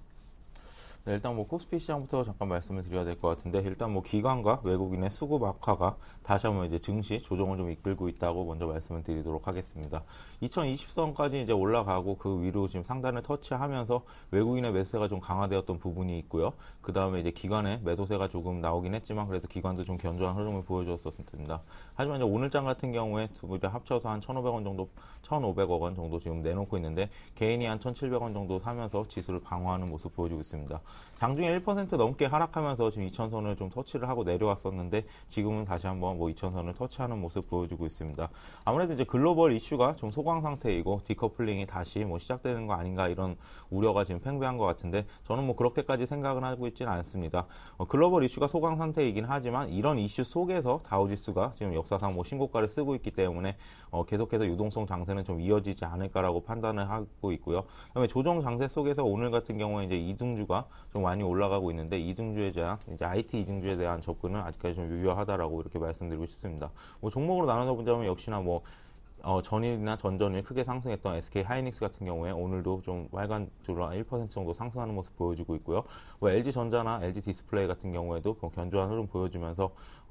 네, 일단 뭐 코스피 시장부터 잠깐 말씀을 드려야 될 것 같은데, 일단 뭐 기관과 외국인의 수급 악화가 다시 한번 이제 증시 조정을 좀 이끌고 있다고 먼저 말씀을 드리도록 하겠습니다. 2020선까지 이제 올라가고 그 위로 지금 상단을 터치하면서 외국인의 매수세가 좀 강화되었던 부분이 있고요. 그 다음에 이제 기관의 매도세가 조금 나오긴 했지만 그래도 기관도 좀 견조한 흐름을 보여주었습니다. 하지만 이제 오늘장 같은 경우에 두 분이 합쳐서 한 1,500원 정도, 1,500억 원 정도 지금 내놓고 있는데 개인이 한 1,700원 정도 사면서 지수를 방어하는 모습 보여주고 있습니다. 장중에 1% 넘게 하락하면서 지금 2,000선을 좀 터치를 하고 내려왔었는데 지금은 다시 한번 뭐 2,000선을 터치하는 모습 보여주고 있습니다. 아무래도 이제 글로벌 이슈가 좀 소강 상태이고 디커플링이 다시 뭐 시작되는 거 아닌가 이런 우려가 지금 팽배한 것 같은데 저는 뭐 그렇게까지 생각은 하고 있지는 않습니다. 글로벌 이슈가 소강 상태이긴 하지만 이런 이슈 속에서 다우지수가 지금 역사상 뭐 신고가를 쓰고 있기 때문에 계속해서 유동성 장세는 좀 이어지지 않을까라고 판단을 하고 있고요. 그다음에 조정 장세 속에서 오늘 같은 경우에 이제 이등주가 좀 많이 올라가고 있는데 이등주에 대한 이제 IT 이등주에 대한 접근은 아직까지 좀 유효하다라고 이렇게 말씀드리고 싶습니다. 뭐 종목으로 나눠서 보자면 역시나 뭐 전일이나 전전일 크게 상승했던 SK 하이닉스 같은 경우에 오늘도 좀 빨간줄로 1% 정도 상승하는 모습 보여주고 있고요. 뭐 LG전자나 LG 디스플레이 같은 경우에도 견조한 흐름 보여주면서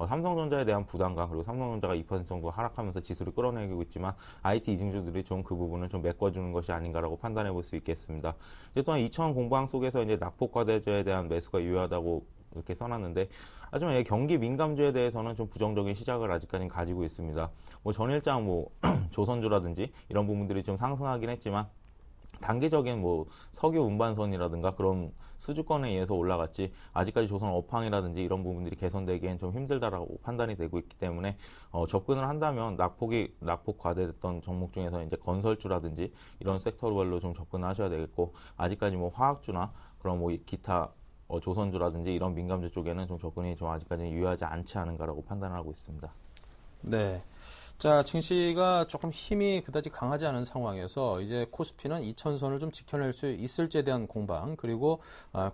삼성전자에 대한 부담감 그리고 삼성전자가 2% 정도 하락하면서 지수를 끌어내고 있지만 IT 이중주들이 좀 그 부분을 좀 메꿔주는 것이 아닌가라고 판단해 볼 수 있겠습니다. 이제 또한 2천 공방 속에서 이제 낙폭과대주에 대한 매수가 유효하다고 이렇게 써놨는데 하지만 경기 민감주에 대해서는 좀 부정적인 시작을 아직까지는 가지고 있습니다. 뭐 전일장 뭐 조선주라든지 이런 부분들이 좀 상승하긴 했지만 단기적인 뭐 석유 운반선이라든가 그런 수주권에 의해서 올라갔지 아직까지 조선 업황이라든지 이런 부분들이 개선되기엔 좀 힘들다라고 판단이 되고 있기 때문에 접근을 한다면 낙폭 과대됐던 종목 중에서 이제 건설주라든지 이런 섹터별로 좀 접근을 하셔야 되겠고 아직까지 뭐 화학주나 그런 뭐 기타 조선주라든지 이런 민감주 쪽에는 좀 접근이 좀 아직까지는 유효하지 않지 않은가라고 판단을 하고 있습니다. 네. 자, 증시가 조금 힘이 그다지 강하지 않은 상황에서 이제 코스피는 2,000선을 좀 지켜낼 수 있을지에 대한 공방, 그리고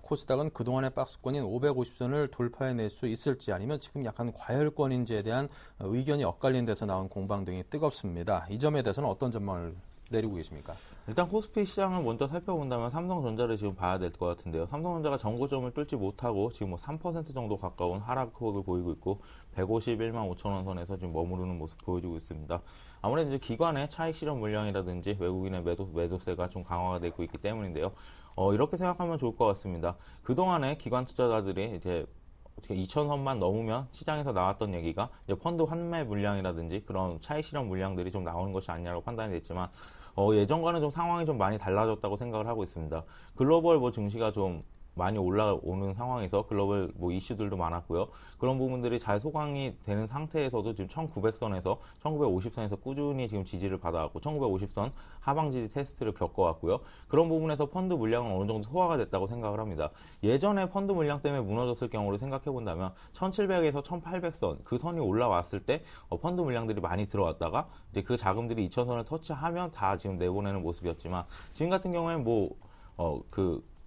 코스닥은 그동안의 박스권인 550선을 돌파해낼 수 있을지 아니면 지금 약간 과열권인지에 대한 의견이 엇갈린 데서 나온 공방 등이 뜨겁습니다. 이 점에 대해서는 어떤 전망을 내리고 계십니까? 일단 코스피 시장을 먼저 살펴본다면 삼성전자를 지금 봐야 될 것 같은데요. 삼성전자가 전고점을 뚫지 못하고 지금 뭐 3% 정도 가까운 하락폭을 보이고 있고 151만 5천 원 선에서 지금 머무르는 모습 보여주고 있습니다. 아무래도 이제 기관의 차익 실현 물량이라든지 외국인의 매도세가 좀 강화가 되고 있기 때문인데요. 이렇게 생각하면 좋을 것 같습니다. 그동안에 기관 투자자들이 이제 2,000선만 넘으면 시장에서 나왔던 얘기가 이제 펀드 환매 물량이라든지 그런 차익 실현 물량들이 좀 나오는 것이 아니냐고 판단이 됐지만 예전과는 좀 상황이 좀 많이 달라졌다고 생각을 하고 있습니다. 글로벌 뭐 증시가 좀 많이 올라오는 상황에서 글로벌 뭐 이슈들도 많았고요. 그런 부분들이 잘 소강이 되는 상태에서도 지금 1900선에서 1950선에서 꾸준히 지금 지지를 받아왔고 1950선 하방 지지 테스트를 겪어왔고요. 그런 부분에서 펀드 물량은 어느 정도 소화가 됐다고 생각을 합니다. 예전에 펀드 물량 때문에 무너졌을 경우를 생각해 본다면 1700에서 1800선 그 선이 올라왔을 때 펀드 물량들이 많이 들어왔다가 이제 그 자금들이 2000선을 터치하면 다 지금 내보내는 모습이었지만 지금 같은 경우에는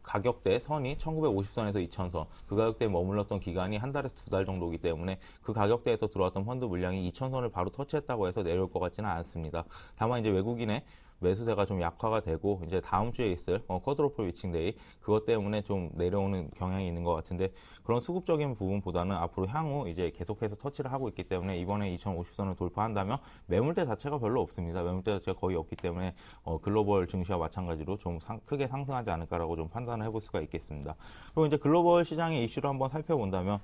가격대 선이 1950선에서 2000선 그 가격대에 머물렀던 기간이 한 달에서 두 달 정도이기 때문에 그 가격대에서 들어왔던 펀드 물량이 2000선을 바로 터치했다고 해서 내려올 것 같지는 않습니다. 다만 이제 외국인의 매수세가 좀 약화가 되고 이제 다음 주에 있을 쿼드로플 위칭데이 그것 때문에 좀 내려오는 경향이 있는 것 같은데 그런 수급적인 부분보다는 앞으로 향후 이제 계속해서 터치를 하고 있기 때문에 이번에 2050선을 돌파한다면 매물대 자체가 별로 없습니다. 매물대 자체가 거의 없기 때문에 글로벌 증시와 마찬가지로 좀 크게 상승하지 않을까라고 좀 판단을 해볼 수가 있겠습니다. 그리고 이제 글로벌 시장의 이슈를 한번 살펴본다면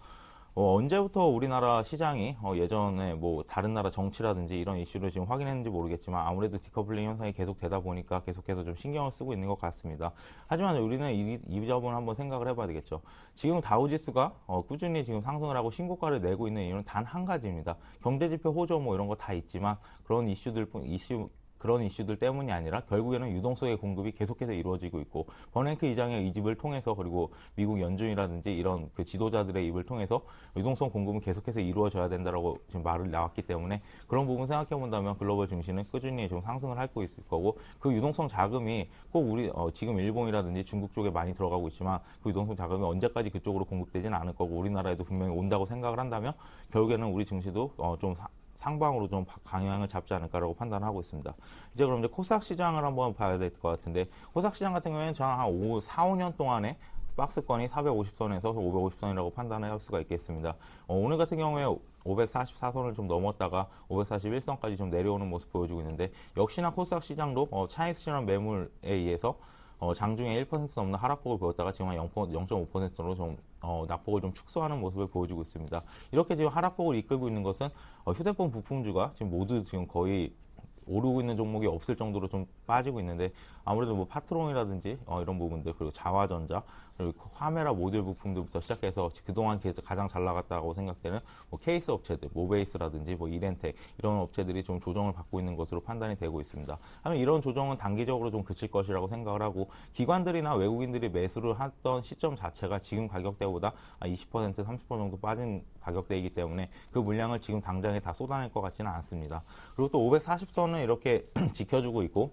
언제부터 우리나라 시장이 예전에 뭐 다른 나라 정치라든지 이런 이슈를 지금 확인했는지 모르겠지만 아무래도 디커플링 현상이 계속 되다 보니까 계속해서 좀 신경을 쓰고 있는 것 같습니다. 하지만 우리는 이 점을 한번 생각을 해봐야 되겠죠. 지금 다우지수가 꾸준히 지금 상승을 하고 신고가를 내고 있는 이유는 단 한 가지입니다. 경제지표 호조 뭐 이런 거 다 있지만 그런 그런 이슈들 때문이 아니라 결국에는 유동성의 공급이 계속해서 이루어지고 있고 버냉크 이장의 이집을 통해서 그리고 미국 연준이라든지 이런 그 지도자들의 입을 통해서 유동성 공급은 계속해서 이루어져야 된다라고 지금 말을 나왔기 때문에 그런 부분 생각해 본다면 글로벌 증시는 꾸준히 좀 상승을 할 수 있을 거고 그 유동성 자금이 꼭 우리 지금 일본이라든지 중국 쪽에 많이 들어가고 있지만 그 유동성 자금이 언제까지 그쪽으로 공급되지는 않을 거고 우리나라에도 분명히 온다고 생각을 한다면 결국에는 우리 증시도 좀 상방으로 좀 강향을 잡지 않을까라고 판단하고 있습니다. 이제 그럼 이제 코스닥 시장을 한번 봐야 될 것 같은데 코스닥 시장 같은 경우에는 저는 한 4, 5년 동안에 박스권이 450선에서 550선이라고 판단을 할 수가 있겠습니다. 오늘 같은 경우에 544선을 좀 넘었다가 541선까지 좀 내려오는 모습 보여주고 있는데, 역시나 코스닥 시장도 차익 실현 매물에 의해서 장중에 1% 넘는 하락폭을 보였다가 지금 한 0.5%로 좀 낙폭을 좀 축소하는 모습을 보여주고 있습니다. 이렇게 지금 하락폭을 이끌고 있는 것은 휴대폰 부품주가 지금 모두 지금 거의 오르고 있는 종목이 없을 정도로 좀 빠지고 있는데, 아무래도 뭐 파트론이라든지 이런 부분들, 그리고 자화전자, 그리고 카메라 모듈 부품들부터 시작해서 그동안 가장 잘 나갔다고 생각되는 뭐 케이스 업체들, 모베이스라든지 뭐 이렌텍 이런 업체들이 좀 조정을 받고 있는 것으로 판단이 되고 있습니다. 하면 이런 조정은 단기적으로 좀 그칠 것이라고 생각을 하고, 기관들이나 외국인들이 매수를 했던 시점 자체가 지금 가격대보다 20%, 30% 정도 빠진 가격대이기 때문에 그 물량을 지금 당장에 다 쏟아낼 것 같지는 않습니다. 그리고 또 540선은 이렇게 지켜주고 있고,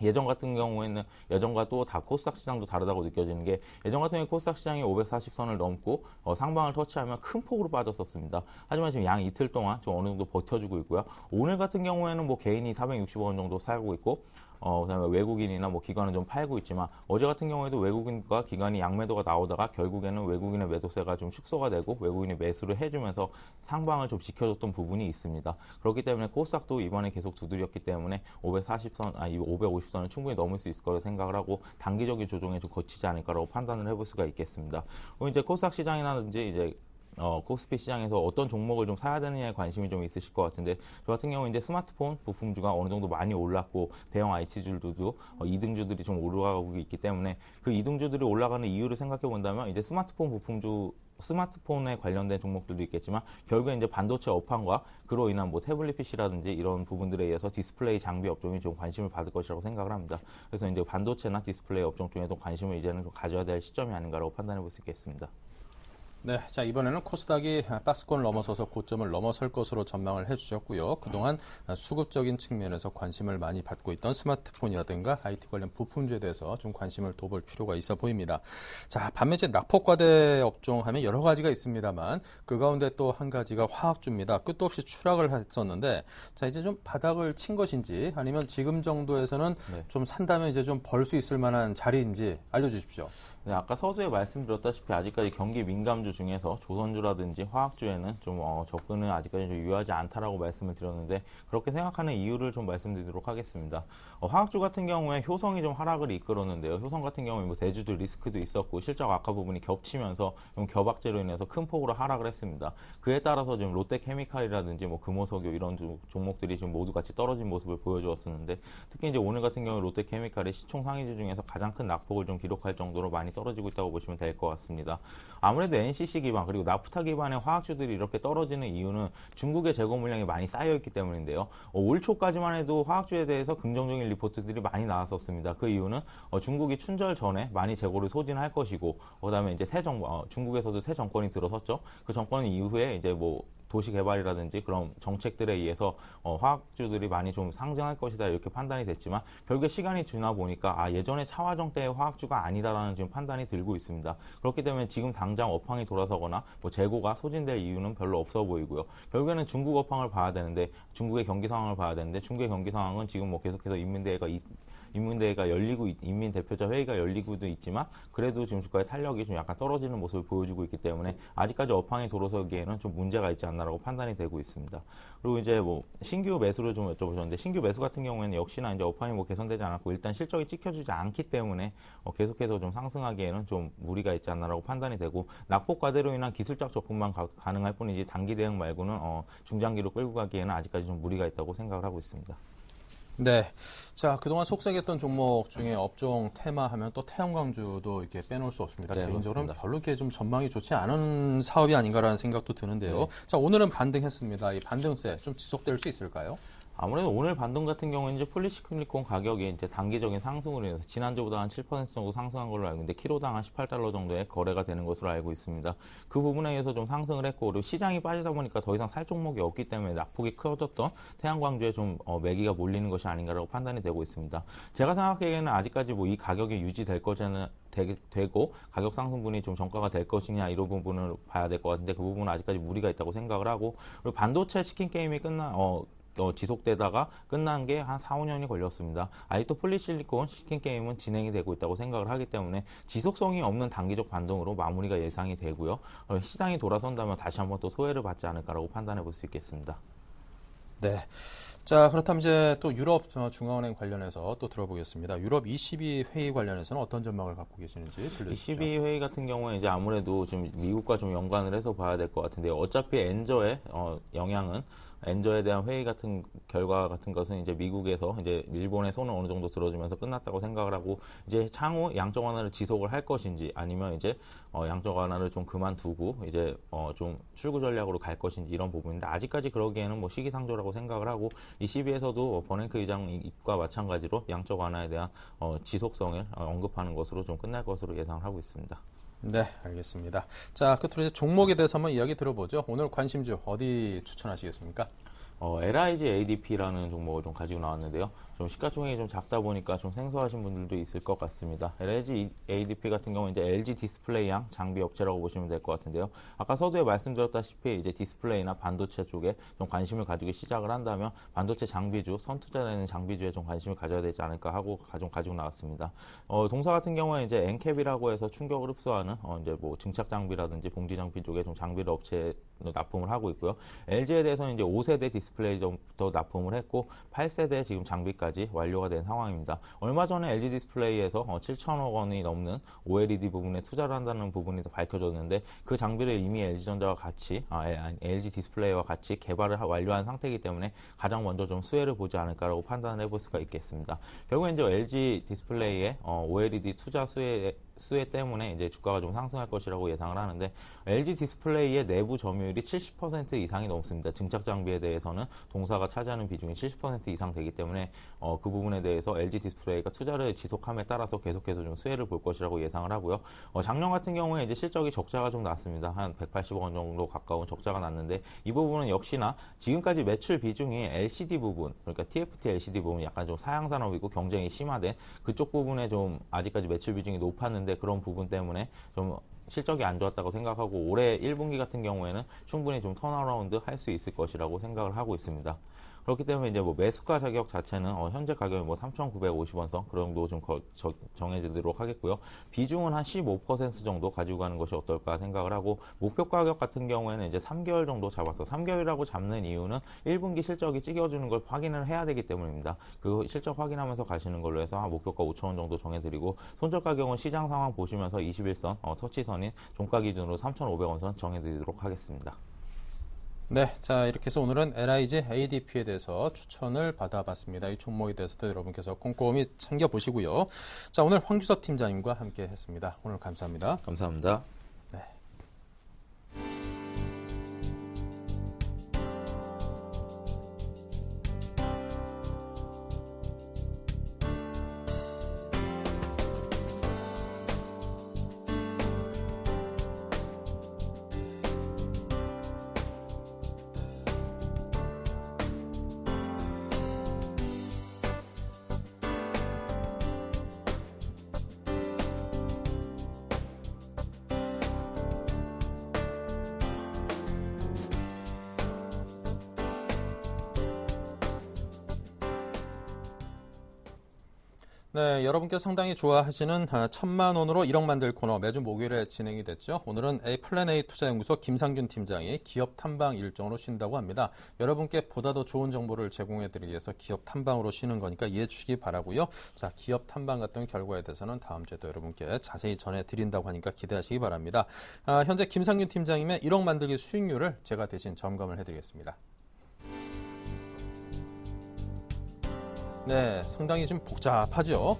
예전 같은 경우에는 예전과 또 다 코스닥 시장도 다르다고 느껴지는 게, 예전 같은 경우에 코스닥 시장이 540선을 넘고 상방을 터치하면 큰 폭으로 빠졌었습니다. 하지만 지금 양 이틀 동안 좀 어느 정도 버텨주고 있고요. 오늘 같은 경우에는 뭐 개인이 460원 정도 사고 있고, 그다음에 외국인이나 뭐 기관은 좀 팔고 있지만, 어제 같은 경우에도 외국인과 기관이 양매도가 나오다가 결국에는 외국인의 매도세가 좀 축소가 되고 외국인이 매수를 해주면서 상방을 좀 지켜줬던 부분이 있습니다. 그렇기 때문에 코스닥도 이번에 계속 두드렸기 때문에 550선을 충분히 넘을 수 있을 거라고 생각을 하고, 단기적인 조정에 좀 거치지 않을까라고 판단을 해볼 수가 있겠습니다. 그리고 이제 코스닥 시장이라든지 이제 코스피 시장에서 어떤 종목을 좀 사야 되느냐에 관심이 좀 있으실 것 같은데, 저 같은 경우는 이제 스마트폰 부품주가 어느 정도 많이 올랐고, 대형 IT주들도 2등주들이 좀 올라가고 있기 때문에, 그 2등주들이 올라가는 이유를 생각해 본다면, 이제 스마트폰 부품주, 스마트폰에 관련된 종목들도 있겠지만, 결국에 이제 반도체 업황과 그로 인한 뭐 태블릿 PC라든지 이런 부분들에 의해서 디스플레이 장비 업종이 좀 관심을 받을 것이라고 생각을 합니다. 그래서 이제 반도체나 디스플레이 업종 쪽에도 관심을 이제는 좀 가져야 될 시점이 아닌가라고 판단해 볼 수 있겠습니다. 네, 자 이번에는 코스닥이 박스권을 넘어서서 고점을 넘어설 것으로 전망을 해주셨고요. 그동안 수급적인 측면에서 관심을 많이 받고 있던 스마트폰이라든가 IT 관련 부품주에 대해서 좀 관심을 둬볼 필요가 있어 보입니다. 자, 반면 이제 낙폭과대 업종 하면 여러 가지가 있습니다만, 그 가운데 또 한 가지가 화학주입니다. 끝도 없이 추락을 했었는데, 자 이제 좀 바닥을 친 것인지, 아니면 지금 정도에서는 좀 산다면 이제 좀 벌 수 있을 만한 자리인지 알려주십시오. 네, 아까 서두에 말씀드렸다시피 아직까지 경기 민감주 중에서 조선주라든지 화학주에는 좀 접근은 아직까지 좀 유효하지 않다라고 말씀을 드렸는데, 그렇게 생각하는 이유를 좀 말씀드리도록 하겠습니다. 화학주 같은 경우에 효성이 좀 하락을 이끌었는데요. 효성 같은 경우에 뭐 대주주 리스크도 있었고 실적 악화 부분이 겹치면서 좀 겨박제로 인해서 큰 폭으로 하락을 했습니다. 그에 따라서 지금 롯데케미칼이라든지 뭐 금호석유 이런 종목들이 지금 모두 같이 떨어진 모습을 보여주었었는데, 특히 이제 오늘 같은 경우 롯데케미칼이 시총 상위주 중에서 가장 큰 낙폭을 좀 기록할 정도로 많이 떨어지고 있다고 보시면 될 것 같습니다. 아무래도 NCC 기반 그리고 나프타 기반의 화학주들이 이렇게 떨어지는 이유는 중국의 재고 물량이 많이 쌓여있기 때문인데요. 올 초까지만 해도 화학주에 대해서 긍정적인 리포트들이 많이 나왔었습니다. 그 이유는 중국이 춘절 전에 많이 재고를 소진할 것이고, 그다음에 이제 중국에서도 새 정권이 들어섰죠. 그 정권 이후에 이제 뭐 도시 개발이라든지 그런 정책들에 의해서 화학주들이 많이 좀 상승할 것이다 이렇게 판단이 됐지만, 결국에 시간이 지나 보니까 예전에 차화정 때의 화학주가 아니다라는 지금 판단이 들고 있습니다. 그렇기 때문에 지금 당장 업황이 돌아서거나 뭐 재고가 소진될 이유는 별로 없어 보이고요. 결국에는 중국 업황을 봐야 되는데, 중국의 경기 상황을 봐야 되는데, 중국의 경기 상황은 지금 뭐 계속해서 인민대회가 열리고, 인민대표자 회의가 열리고도 있지만, 그래도 지금 주가의 탄력이 좀 약간 떨어지는 모습을 보여주고 있기 때문에 아직까지 업황이 돌아서기에는 좀 문제가 있지 않나라고 판단이 되고 있습니다. 그리고 이제 뭐 신규 매수를 좀 여쭤보셨는데, 신규 매수 같은 경우에는 역시나 이제 업황이 뭐 개선되지 않았고 일단 실적이 찍혀주지 않기 때문에 계속해서 좀 상승하기에는 좀 무리가 있지 않나라고 판단이 되고, 낙폭 과대로 인한 기술적 접근만 가능할 뿐이지 단기 대응 말고는 중장기로 끌고 가기에는 아직까지 좀 무리가 있다고 생각을 하고 있습니다. 네. 자, 그동안 속삭였던 종목 중에 업종 테마 하면 또 태양광주도 이렇게 빼놓을 수 없습니다. 네, 개인적으로는 그렇습니다. 별로 이렇게 좀 전망이 좋지 않은 사업이 아닌가라는 생각도 드는데요. 네. 자, 오늘은 반등했습니다. 이 반등세 좀 지속될 수 있을까요? 아무래도 오늘 반등 같은 경우는 이제 폴리시클리콘 가격이 이제 단기적인 상승으로 인해서 지난주보다 한 7% 정도 상승한 걸로 알고 있는데, 키로당 한 18달러 정도의 거래가 되는 것으로 알고 있습니다. 그 부분에 의해서 좀 상승을 했고, 그리고 시장이 빠지다 보니까 더 이상 살 종목이 없기 때문에 낙폭이 커졌던 태양광주에 좀 매기가 몰리는 것이 아닌가라고 판단이 되고 있습니다. 제가 생각하기에는 아직까지 뭐 이 가격이 유지될 것에는 되고 가격 상승분이 좀 전가가 될 것이냐 이런 부분을 봐야 될 것 같은데, 그 부분은 아직까지 무리가 있다고 생각을 하고, 그리고 반도체 치킨 게임이 지속되다가 끝난 게 한 4, 5년이 걸렸습니다. 아직도 폴리실리콘 시킨 게임은 진행이 되고 있다고 생각을 하기 때문에 지속성이 없는 단기적 반등으로 마무리가 예상이 되고요. 시장이 돌아선다면 다시 한번 또 소외를 받지 않을까라고 판단해 볼 수 있겠습니다. 네. 자, 그렇다면 이제 또 유럽 중앙은행 관련해서 또 들어보겠습니다. 유럽 ECB 회의 관련해서는 어떤 전망을 갖고 계시는지 들려주시죠. ECB 회의 같은 경우에 이제 아무래도 좀 미국과 좀 연관을 해서 봐야 될 것 같은데요. 어차피 엔저의 영향은 엔저에 대한 회의 같은 결과 같은 것은 이제 미국에서 이제 일본의 손을 어느 정도 들어주면서 끝났다고 생각을 하고 이제 향후 양적 완화를 지속을 할 것인지 아니면 이제 양적 완화를 좀 그만두고 이제 좀 출구 전략으로 갈 것인지 이런 부분인데 아직까지 그러기에는 뭐 시기상조라고 생각을 하고 ECB에서도 버냉크 의장과 마찬가지로 양적 완화에 대한 지속성을 언급하는 것으로 좀 끝날 것으로 예상을 하고 있습니다. 네, 알겠습니다. 자, 끝으로 이제 종목에 대해서 한번 이야기 들어보죠. 오늘 관심주 어디 추천하시겠습니까? LIG ADP라는 종목을 좀 가지고 나왔는데요. 좀 시가총액이 좀 작다 보니까 좀 생소하신 분들도 있을 것 같습니다. LIG ADP 같은 경우는 이제 LG 디스플레이양 장비 업체라고 보시면 될 것 같은데요. 아까 서두에 말씀드렸다시피 이제 디스플레이나 반도체 쪽에 좀 관심을 가지고 시작을 한다면 반도체 장비주, 선투자되는 장비주에 좀 관심을 가져야 되지 않을까 하고 좀 가지고 나왔습니다. 동사 같은 경우에 이제 엔캡이라고 해서 충격을 흡수하는 이제 뭐 증착 장비라든지 봉지 장비 쪽에 좀 장비를 업체에 납품을 하고 있고요. LG에 대해서는 이제 5세대 디스플레이 정도 납품을 했고 8세대 지금 장비까지 완료가 된 상황입니다. 얼마 전에 LG 디스플레이에서 7천억 원이 넘는 OLED 부분에 투자를 한다는 부분이 밝혀졌는데 그 장비를 이미 LG전자와 같이 LG 디스플레이와 같이 개발을 완료한 상태이기 때문에 가장 먼저 좀 수혜를 보지 않을까라고 판단을 해볼 수가 있겠습니다. 결국에 이제 LG 디스플레이의 OLED 투자 수혜 때문에 이제 주가가 좀 상승할 것이라고 예상을 하는데 LG 디스플레이의 내부 점유율이 70% 이상이 넘습니다. 증착 장비에 대해서는 동사가 차지하는 비중이 70% 이상 되기 때문에 그 부분에 대해서 LG 디스플레이가 투자를 지속함에 따라서 계속해서 좀 수혜를 볼 것이라고 예상을 하고요. 작년 같은 경우에 이제 실적이 적자가 좀 났습니다. 한 180억 원 정도 가까운 적자가 났는데 이 부분은 역시나 지금까지 매출 비중이 LCD 부분, 그러니까 TFT LCD 부분 약간 좀 사양 산업이고 경쟁이 심화된 그쪽 부분에 좀 아직까지 매출 비중이 높았는데 그런 부분 때문에 좀 실적이 안 좋았다고 생각하고 올해 1분기 같은 경우에는 충분히 좀 턴어라운드 할 수 있을 것이라고 생각을 하고 있습니다. 그렇기 때문에 이제 뭐 매수가 자격 자체는 현재 가격이 뭐 3,950원 선 그런 정도 좀 정해지도록 하겠고요. 비중은 한 15% 정도 가지고 가는 것이 어떨까 생각을 하고 목표 가격 같은 경우에는 이제 3개월 정도 잡아서 3개월이라고 잡는 이유는 1분기 실적이 찍어주는 걸 확인을 해야 되기 때문입니다. 그 실적 확인하면서 가시는 걸로 해서 한 목표가 5,000원 정도 정해드리고 손절 가격은 시장 상황 보시면서 21선 터치선인 종가 기준으로 3,500원 선 정해드리도록 하겠습니다. 네, 자 이렇게 해서 오늘은 LIG ADP에 대해서 추천을 받아봤습니다. 이 종목에 대해서도 여러분께서 꼼꼼히 챙겨보시고요. 자, 오늘 황규섭 팀장님과 함께 했습니다. 오늘 감사합니다. 감사합니다. 네. 네, 여러분께서 상당히 좋아하시는 1,000만 원으로 1억 만들 코너 매주 목요일에 진행이 됐죠. 오늘은 플랜A 투자연구소 김상균 팀장이 기업 탐방 일정으로 쉰다고 합니다. 여러분께 보다 더 좋은 정보를 제공해드리기 위해서 기업 탐방으로 쉬는 거니까 이해해 주시기 바라고요. 자, 기업 탐방 같은 결과에 대해서는 다음 주에도 여러분께 자세히 전해드린다고 하니까 기대하시기 바랍니다. 현재 김상균 팀장님의 1억 만들기 수익률을 제가 대신 점검을 해드리겠습니다. 네, 상당히 좀 복잡하죠.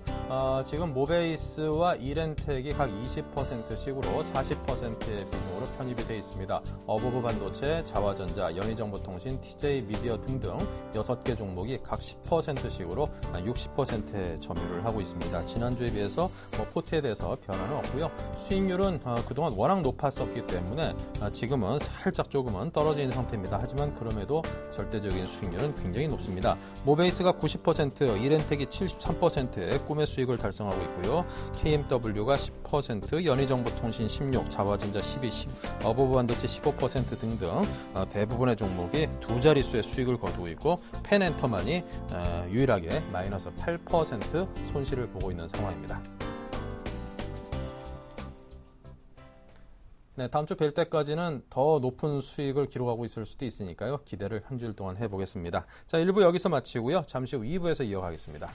지금 모베이스와 이렌텍이 각 20%씩으로 40%의 비중으로 편입이 되어 있습니다. 어버브 반도체, 자화전자, 연희정보통신, TJ 미디어 등등 6개 종목이 각 10%씩으로 60%의 점유를 하고 있습니다. 지난주에 비해서 포트에 대해서 변화는 없고요. 수익률은 그동안 워낙 높았었기 때문에 지금은 살짝 조금은 떨어져 있는 상태입니다. 하지만 그럼에도 절대적인 수익률은 굉장히 높습니다. 모베이스가 90%, 이렌텍이 73%의 꿈의 수익을 달성하고 있고요. KMW가 10%, 연희정보통신 16%, 자화전자 12%, 어버브반도체 15% 등등 대부분의 종목이 두 자릿수의 수익을 거두고 있고 펜엔터만이 유일하게 마이너스 8% 손실을 보고 있는 상황입니다. 네, 다음 주 뵐 때까지는 더 높은 수익을 기록하고 있을 수도 있으니까요. 기대를 한 주일 동안 해보겠습니다. 자, 1부 여기서 마치고요. 잠시 후 2부에서 이어가겠습니다.